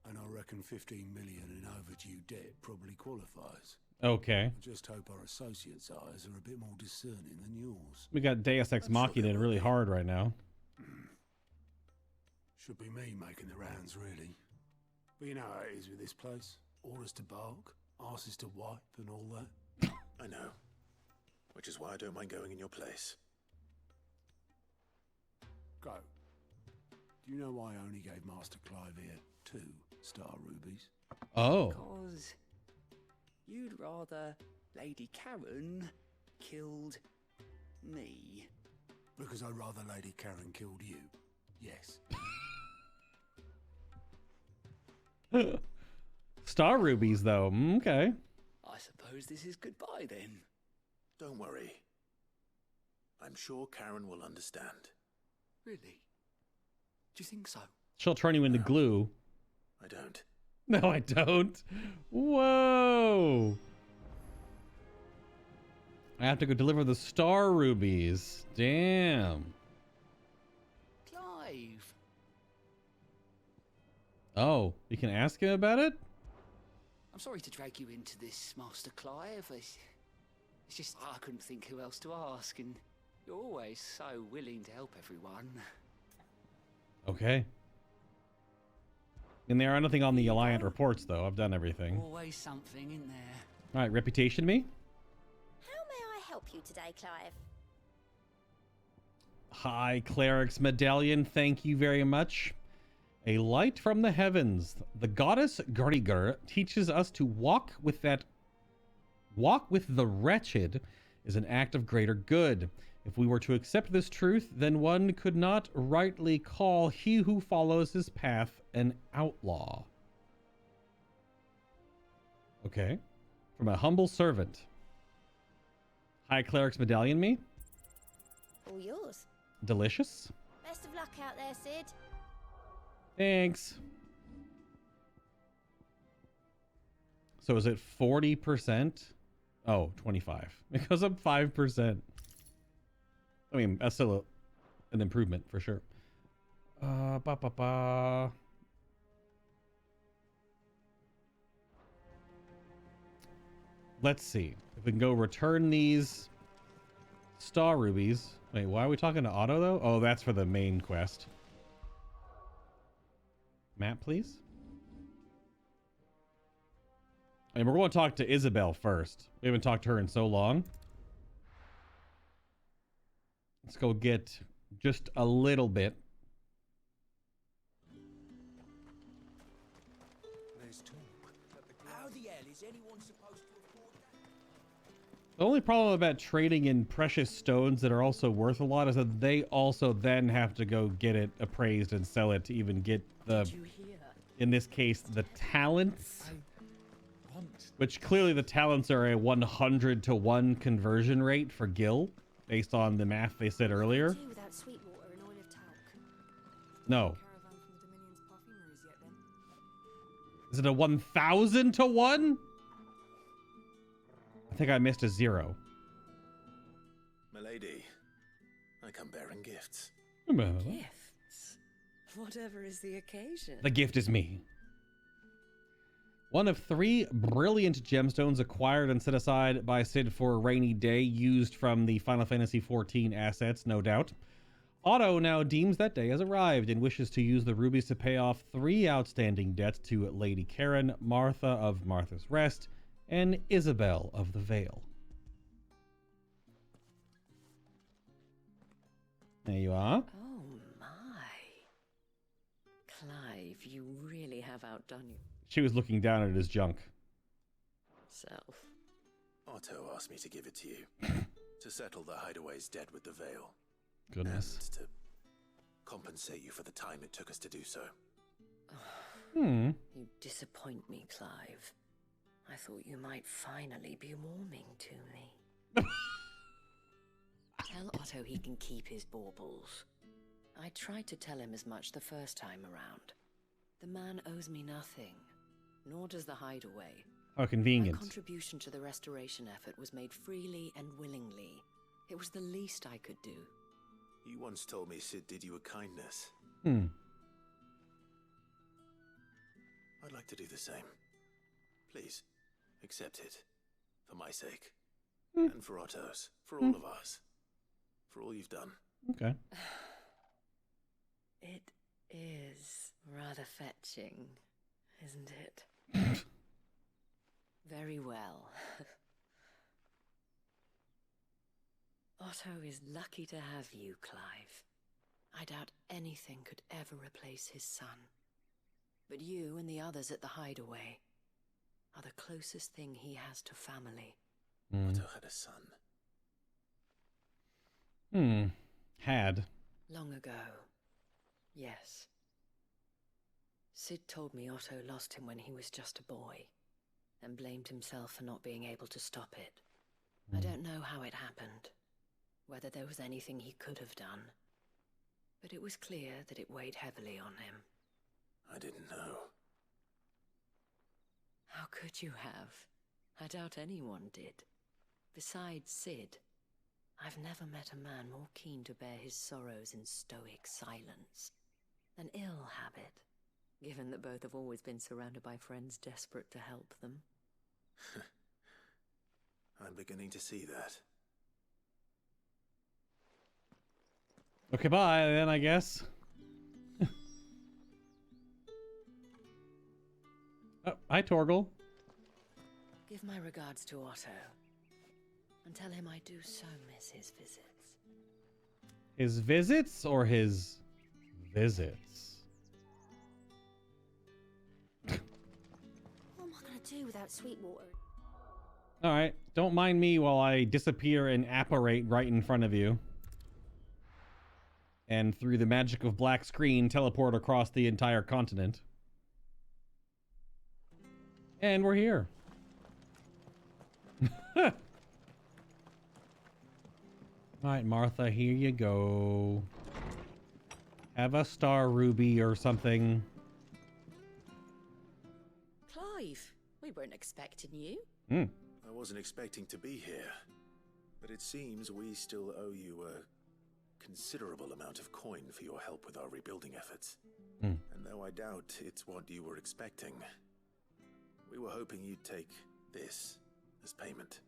And I reckon 15 million in overdue debt probably qualifies. Okay. I just hope our associates' eyes are a bit more discerning than yours. We got Deus Ex Machina it really hard right now. Should be me making the rounds, really. But you know how it is with this place. Orders to bark, asses to wipe, and all that. I know. Which is why I don't mind going in your place. Go. Do you know why I only gave Master Clive here 2 star rubies? Oh. Because you'd rather Lady Karen killed me. Because I'd rather Lady Karen killed you. Yes. Star rubies, though. Okay. I suppose this is goodbye then. Don't worry. I'm sure Karen will understand. Really? Do you think so? She'll turn you into glue. I don't. No, I don't. Whoa. I have to go deliver the star rubies. Damn. Clive. Oh, you can ask him about it? I'm sorry to drag you into this, Master Clive. It's just I couldn't think who else to ask, and you're always so willing to help everyone. Okay. And there are nothing on the Alliant reports, though. I've done everything. Always something in there. All right, reputation me. How may I help you today, Clive? High Cleric's Medallion, thank you very much. A light from the heavens. The goddess Gardiger teaches us to walk with the wretched is an act of greater good. If we were to accept this truth, then one could not rightly call he who follows his path an outlaw. Okay. From a humble servant. High Cleric's Medallion me. All yours. Delicious. Best of luck out there, Sid. Thanks. So is it 40%? Oh, 25. Because I'm 5%. I mean, that's still an improvement for sure. Let's see if we can go return these star rubies. Wait, why are we talking to Otto though? Oh, that's for the main quest. Map, please. I mean, we're going to talk to Isabel first. We haven't talked to her in so long. Let's go get just a little bit. How the hell is anyone supposed to afford that? The only problem about trading in precious stones that are also worth a lot is that they also then have to go get it appraised and sell it to even get the, in this case, the talents. Which clearly the talents are a 100 to 1 conversion rate for Gil, based on the math they said earlier. No. Is it a 1,000 to 1? I think I missed a 0. Milady, I come bearing gifts. Gifts? Whatever is the occasion. The gift is me. One of 3 brilliant gemstones acquired and set aside by Sid for a rainy day, used from the Final Fantasy XIV assets, no doubt. Otto now deems that day has arrived and wishes to use the rubies to pay off 3 outstanding debts to Lady Karen, Martha of Martha's Rest, and Isabel of the Vale. There you are. Oh my. Clive, you really have outdone you. She was looking down at his junk. Self. Otto asked me to give it to you. To settle the hideaway's debt with the Vale. Goodness. And to compensate you for the time it took us to do so. You disappoint me, Clive. I thought you might finally be warming to me. Tell Otto he can keep his baubles. I tried to tell him as much the first time around. The man owes me nothing, nor does the hideaway. Oh, convenient. My contribution to the restoration effort was made freely and willingly. It was the least I could do. You once told me Sid did you a kindness. I'd like to do the same. Please, accept it. For my sake. And for Otto's. For all of us. For all you've done. Okay. It is rather fetching, isn't it? Very well. Otto is lucky to have you, Clive. I doubt anything could ever replace his son. But you and the others at the hideaway are the closest thing he has to family. Otto had a son. Had. Long ago. Yes. Sid told me Otto lost him when he was just a boy, and blamed himself for not being able to stop it. I don't know how it happened, whether there was anything he could have done, but it was clear that it weighed heavily on him. I didn't know. How could you have? I doubt anyone did. Besides Sid, I've never met a man more keen to bear his sorrows in stoic silence. An ill habit, given that both have always been surrounded by friends desperate to help them. I'm beginning to see that. Okay, bye then, I guess. Oh, hi, Torgal. Give my regards to Otto, and tell him I do so miss his visits. His visits or his visits? What am I gonna do without Sweetwater? Alright, don't mind me while I disappear and apparate right in front of you. And through the magic of black screen, teleport across the entire continent. And we're here. Alright, Martha, here you go. Have a star ruby or something. Clive, we weren't expecting you. I wasn't expecting to be here, but it seems we still owe you a considerable amount of coin for your help with our rebuilding efforts. And though I doubt it's what you were expecting, we were hoping you'd take this as payment.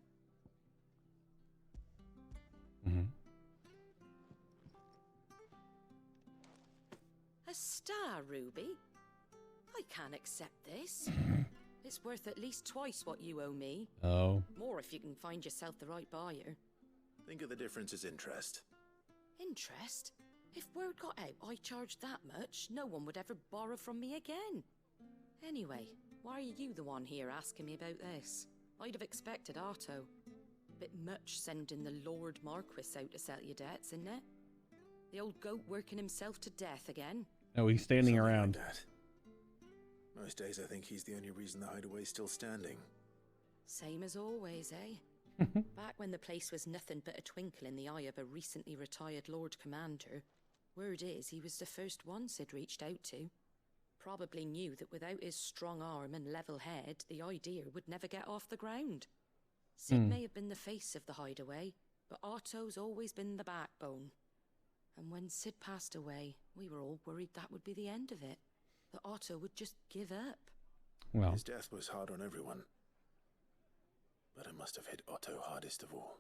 A star ruby? I can't accept this. It's worth at least twice what you owe me. Oh. More if you can find yourself the right buyer. Think of the difference as interest. Interest? If word got out I charged that much, no one would ever borrow from me again. Anyway, why are you the one here asking me about this? I'd have expected Otto. Bit much sending the Lord Marquis out to settle your debts, isn't it? The old goat working himself to death again. Oh, he's standing Something around. like that. Most days I think he's the only reason the hideaway's still standing. Same as always, eh? Back when the place was nothing but a twinkle in the eye of a recently retired Lord Commander, word is he was the first one Sid reached out to. Probably knew that without his strong arm and level head, the idea would never get off the ground. Sid may have been the face of the hideaway, but Otto's always been the backbone. And when Sid passed away, we were all worried that would be the end of it. That Otto would just give up. Well, his death was hard on everyone. But it must have hit Otto hardest of all.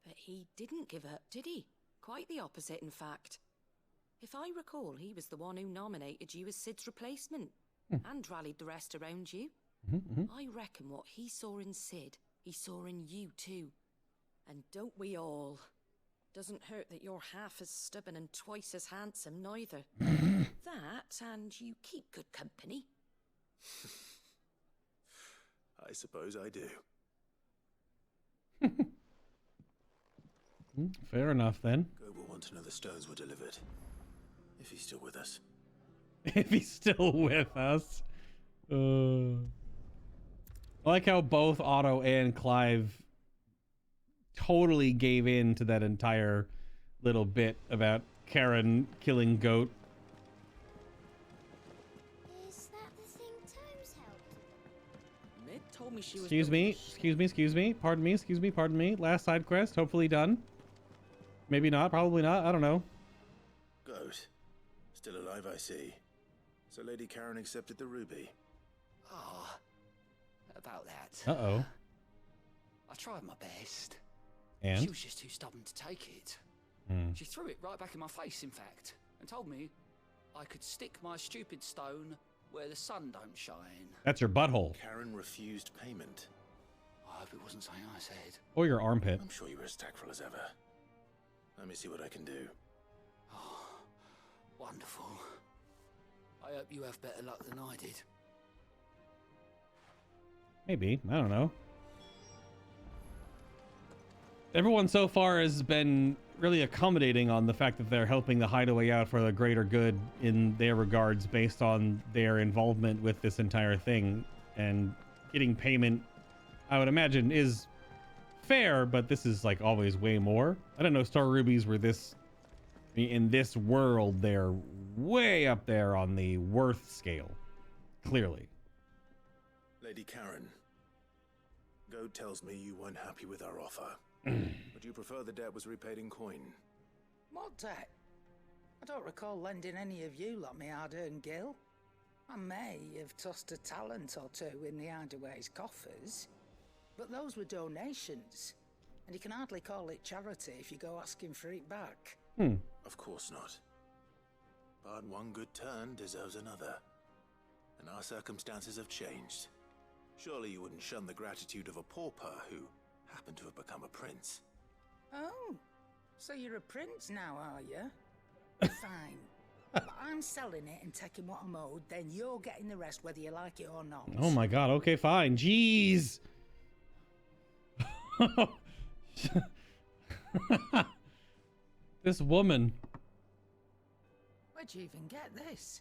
But he didn't give up, did he? Quite the opposite, in fact. If I recall, he was the one who nominated you as Sid's replacement. And rallied the rest around you. I reckon what he saw in Sid, he saw in you too. And don't we all? Doesn't hurt that you're half as stubborn and twice as handsome, neither. That, and you keep good company. I suppose I do. Fair enough, then. Go will want to know the stones were delivered. If he's still with us. If he's still with us. I like how both Otto and Clive totally gave in to that entire little bit about Karen killing goat. Is that the thing Tomes helped? Mid told me she was. Excuse me. Pardon me. Last side quest, hopefully done. Maybe not, probably not. I don't know. Goat. Still alive, I see. So Lady Karen accepted the ruby. Ah, about that. Uh-oh. I tried my best. And? She was just too stubborn to take it. She threw it right back in my face, in fact, and told me I could stick my stupid stone where the sun don't shine. That's your butthole. Karen refused payment. I hope it wasn't something I said. Or your armpit. I'm sure you were as tactful as ever. Let me see what I can do. Oh, wonderful. I hope you have better luck than I did. Maybe. I don't know. Everyone so far has been really accommodating on the fact that they're helping the Hideaway out for the greater good in their regards based on their involvement with this entire thing. And getting payment, I would imagine, is fair, but this is like always way more. I don't know, Star Rubies were this... I mean, in this world, they're way up there on the worth scale. Clearly. Lady Karen, Goat tells me you weren't happy with our offer. Would you prefer the debt was repaid in coin? What debt? I don't recall lending any of you like me hard-earned gil. I may have tossed a talent or two in the Hideaway's coffers, but those were donations, and you can hardly call it charity if you go asking for it back. Of course not. But one good turn deserves another, and our circumstances have changed. Surely you wouldn't shun the gratitude of a pauper who happened to have become a prince. Oh, so you're a prince now, are you? Fine. But I'm selling it and taking what I'm owed, then you're getting the rest whether you like it or not. Oh my god, okay, fine. Jeez. This woman. Where'd you even get this?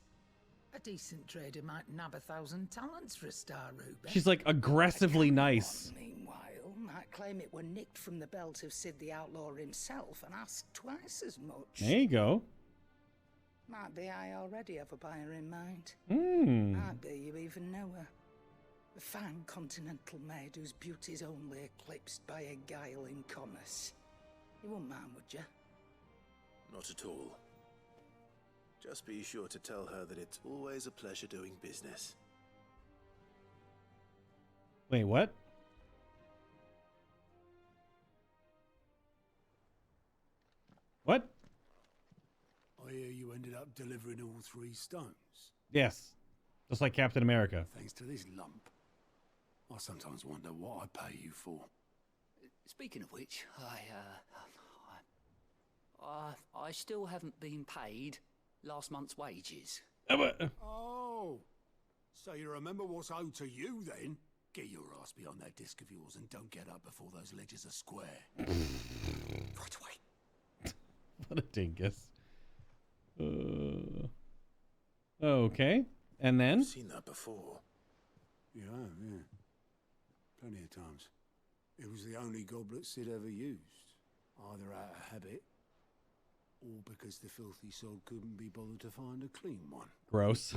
A decent trader might nab 1,000 talents for a star ruby. She's like aggressively nice. Meanwhile, might claim it were nicked from the belt of Sid the Outlaw himself and ask twice as much. There you go. Might be I already have a buyer in mind. Might be you even know her. A fine continental maid whose beauty's only eclipsed by a guile in commerce. You wouldn't mind, would you? Not at all. Just be sure to tell her that it's always a pleasure doing business. Wait, what? What? I hear you ended up delivering all 3 stones. Yes. Just like Captain America. Thanks to this lump. I sometimes wonder what I pay you for. Speaking of which, I still haven't been paid last month's wages. Oh, so you remember what's owed to you then? Get your ass behind that disc of yours and don't get up before those ledgers are square. Right away. What a dingus. Okay, and then? I've seen that before. Yeah. Plenty of times. It was the only goblet Sid ever used. Either out of habit, or because the filthy sod couldn't be bothered to find a clean one. Gross.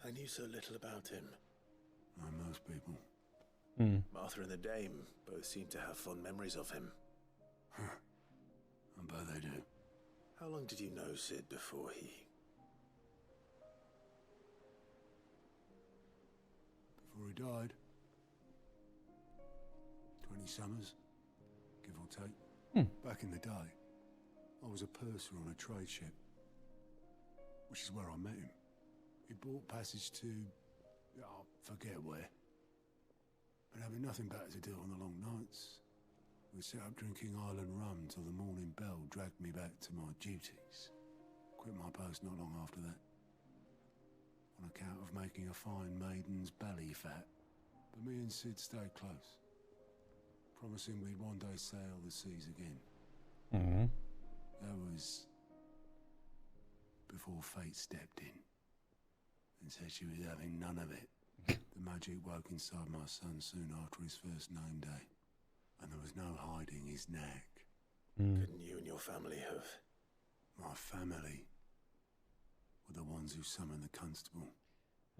I knew so little about him. Like most people. Martha and the Dame both seem to have fond memories of him. I bet they do. How long did you know Sid before he... Before he died. 20 summers, give or take. Back in the day, I was a purser on a trade ship, which is where I met him. He bought passage to, I forget where. But having nothing better to do on the long nights, we set up drinking island rum till the morning bell dragged me back to my duties. Quit my post not long after that, on account of making a fine maiden's belly fat. But me and Sid stayed close, promising we'd one day sail the seas again. That was before fate stepped in and said she was having none of it. The magic woke inside my son soon after his first name day, and there was no hiding his knack. Couldn't you and your family have My family were the ones who summoned the constable.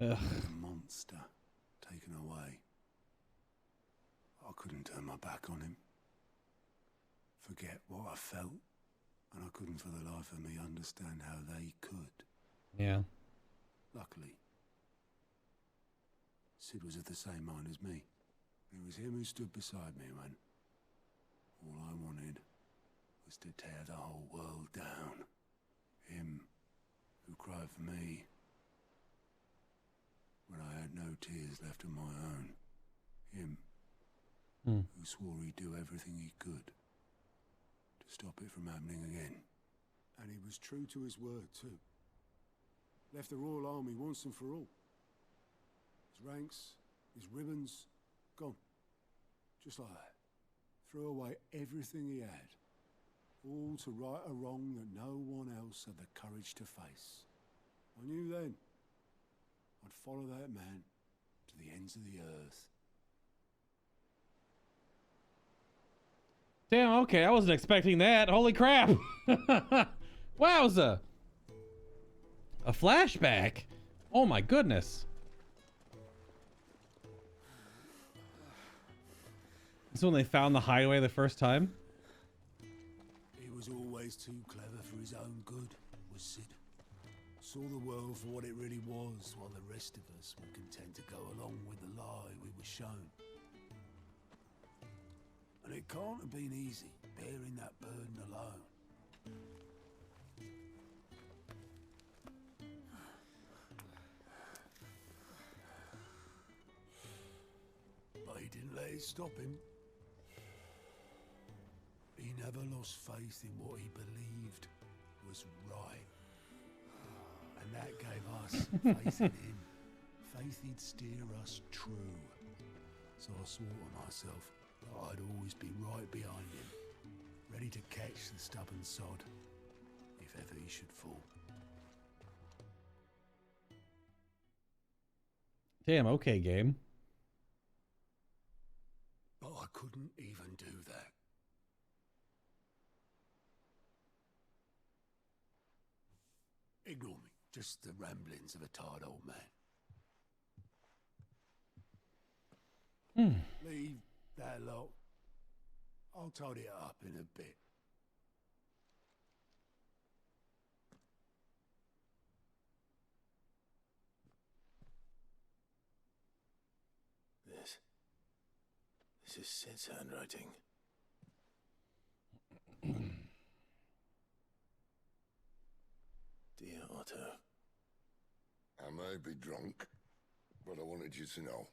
Ugh. The monster taken away. I couldn't turn my back on him. Forget what I felt, and I couldn't for the life of me understand how they could. Yeah. Luckily, Sid was of the same mind as me. It was him who stood beside me when all I wanted was to tear the whole world down. Him who cried for me when I had no tears left of my own. Him who swore he'd do everything he could to stop it from happening again. And he was true to his word, too. Left the Royal Army once and for all. His ranks, his ribbons, gone. Just like that. Threw away everything he had. All to right a wrong that no one else had the courage to face. I knew then I'd follow that man to the ends of the earth. Damn, okay, I wasn't expecting that. Holy crap. Wowza. A flashback? Oh my goodness. This is when they found the hideaway the first time? He was always too clever for his own good, was Sid. Saw the world for what it really was, while the rest of us were content to go along with the lie we were shown. And it can't have been easy, bearing that burden alone. But he didn't let it stop him. He never lost faith in what he believed was right. And that gave us faith in him. Faith he'd steer us true. So I swore to myself that I'd always be right behind him, ready to catch the stubborn sod, if ever he should fall. Damn, okay, game. But I couldn't even do that. Ignore me, just the ramblings of a tired old man. Leave that lot. I'll tidy it up in a bit. This is Sid's handwriting. Dear Otto. I may be drunk, but I wanted you to know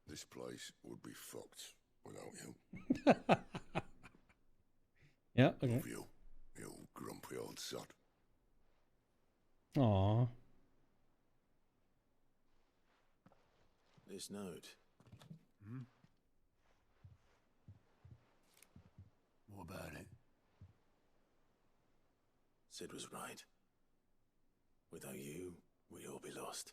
this place would be fucked without you. Yeah, okay. Love you, you grumpy old sod. Aww. This note. What about it? Sid was right. Without you, we'd all be lost.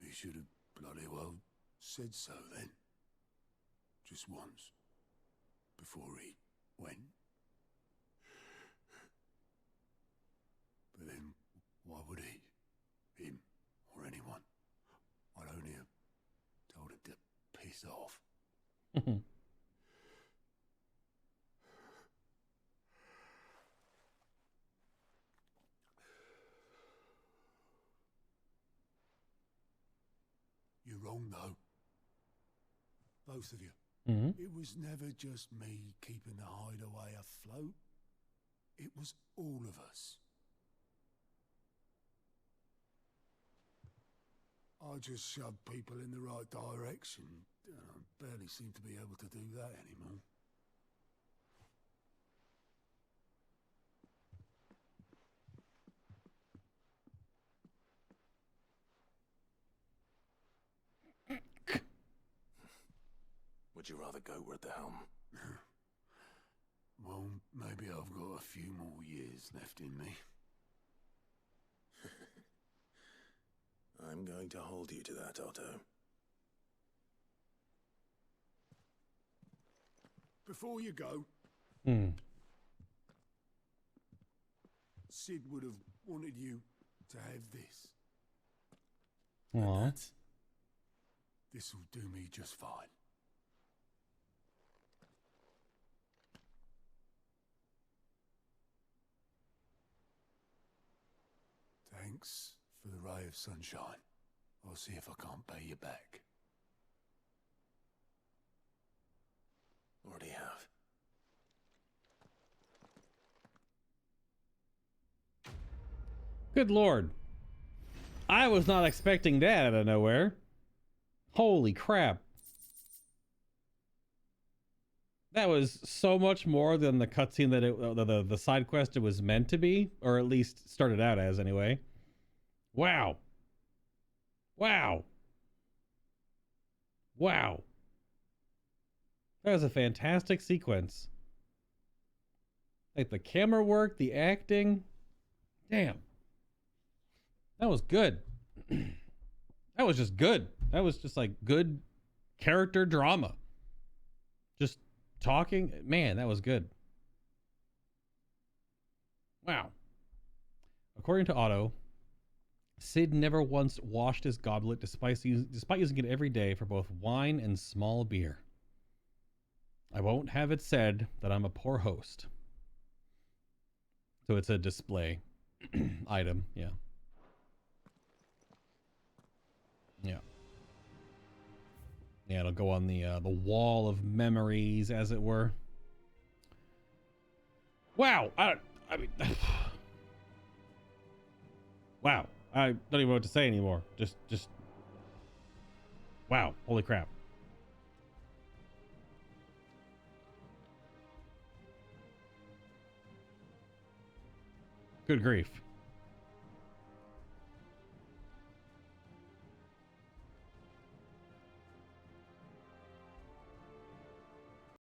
He should have bloody well said so then. Just once. Before he went. But then, why would he? Him, or anyone? I'd only have told him to piss off. You're wrong, though. Both of you. It was never just me keeping the hideaway afloat. It was all of us. I just shoved people in the right direction. I barely seem to be able to do that anymore. Would you rather go at the helm? Well, maybe I've got a few more years left in me. I'm going to hold you to that, Otto. before you go, Sid would have wanted you to have this. Aw. This'll do me just fine. Thanks for the ray of sunshine. I'll see if I can't pay you back. Already have. Good lord. I was not expecting that out of nowhere. Holy crap. That was so much more than the cutscene that the side quest it was meant to be, or at least started out as anyway. Wow. Wow. Wow. That was a fantastic sequence. Like the camera work, the acting. Damn. That was good. That was just good. That was just like good character drama. Just talking. Man, that was good. Wow. According to Otto, Sid never once washed his goblet despite using it every day for both wine and small beer. I won't have it said that I'm a poor host. So it's a display item, yeah. Yeah. Yeah, it'll go on the wall of memories, as it were. Wow, I mean, wow, I don't even know what to say anymore. Just, wow, holy crap. Good grief.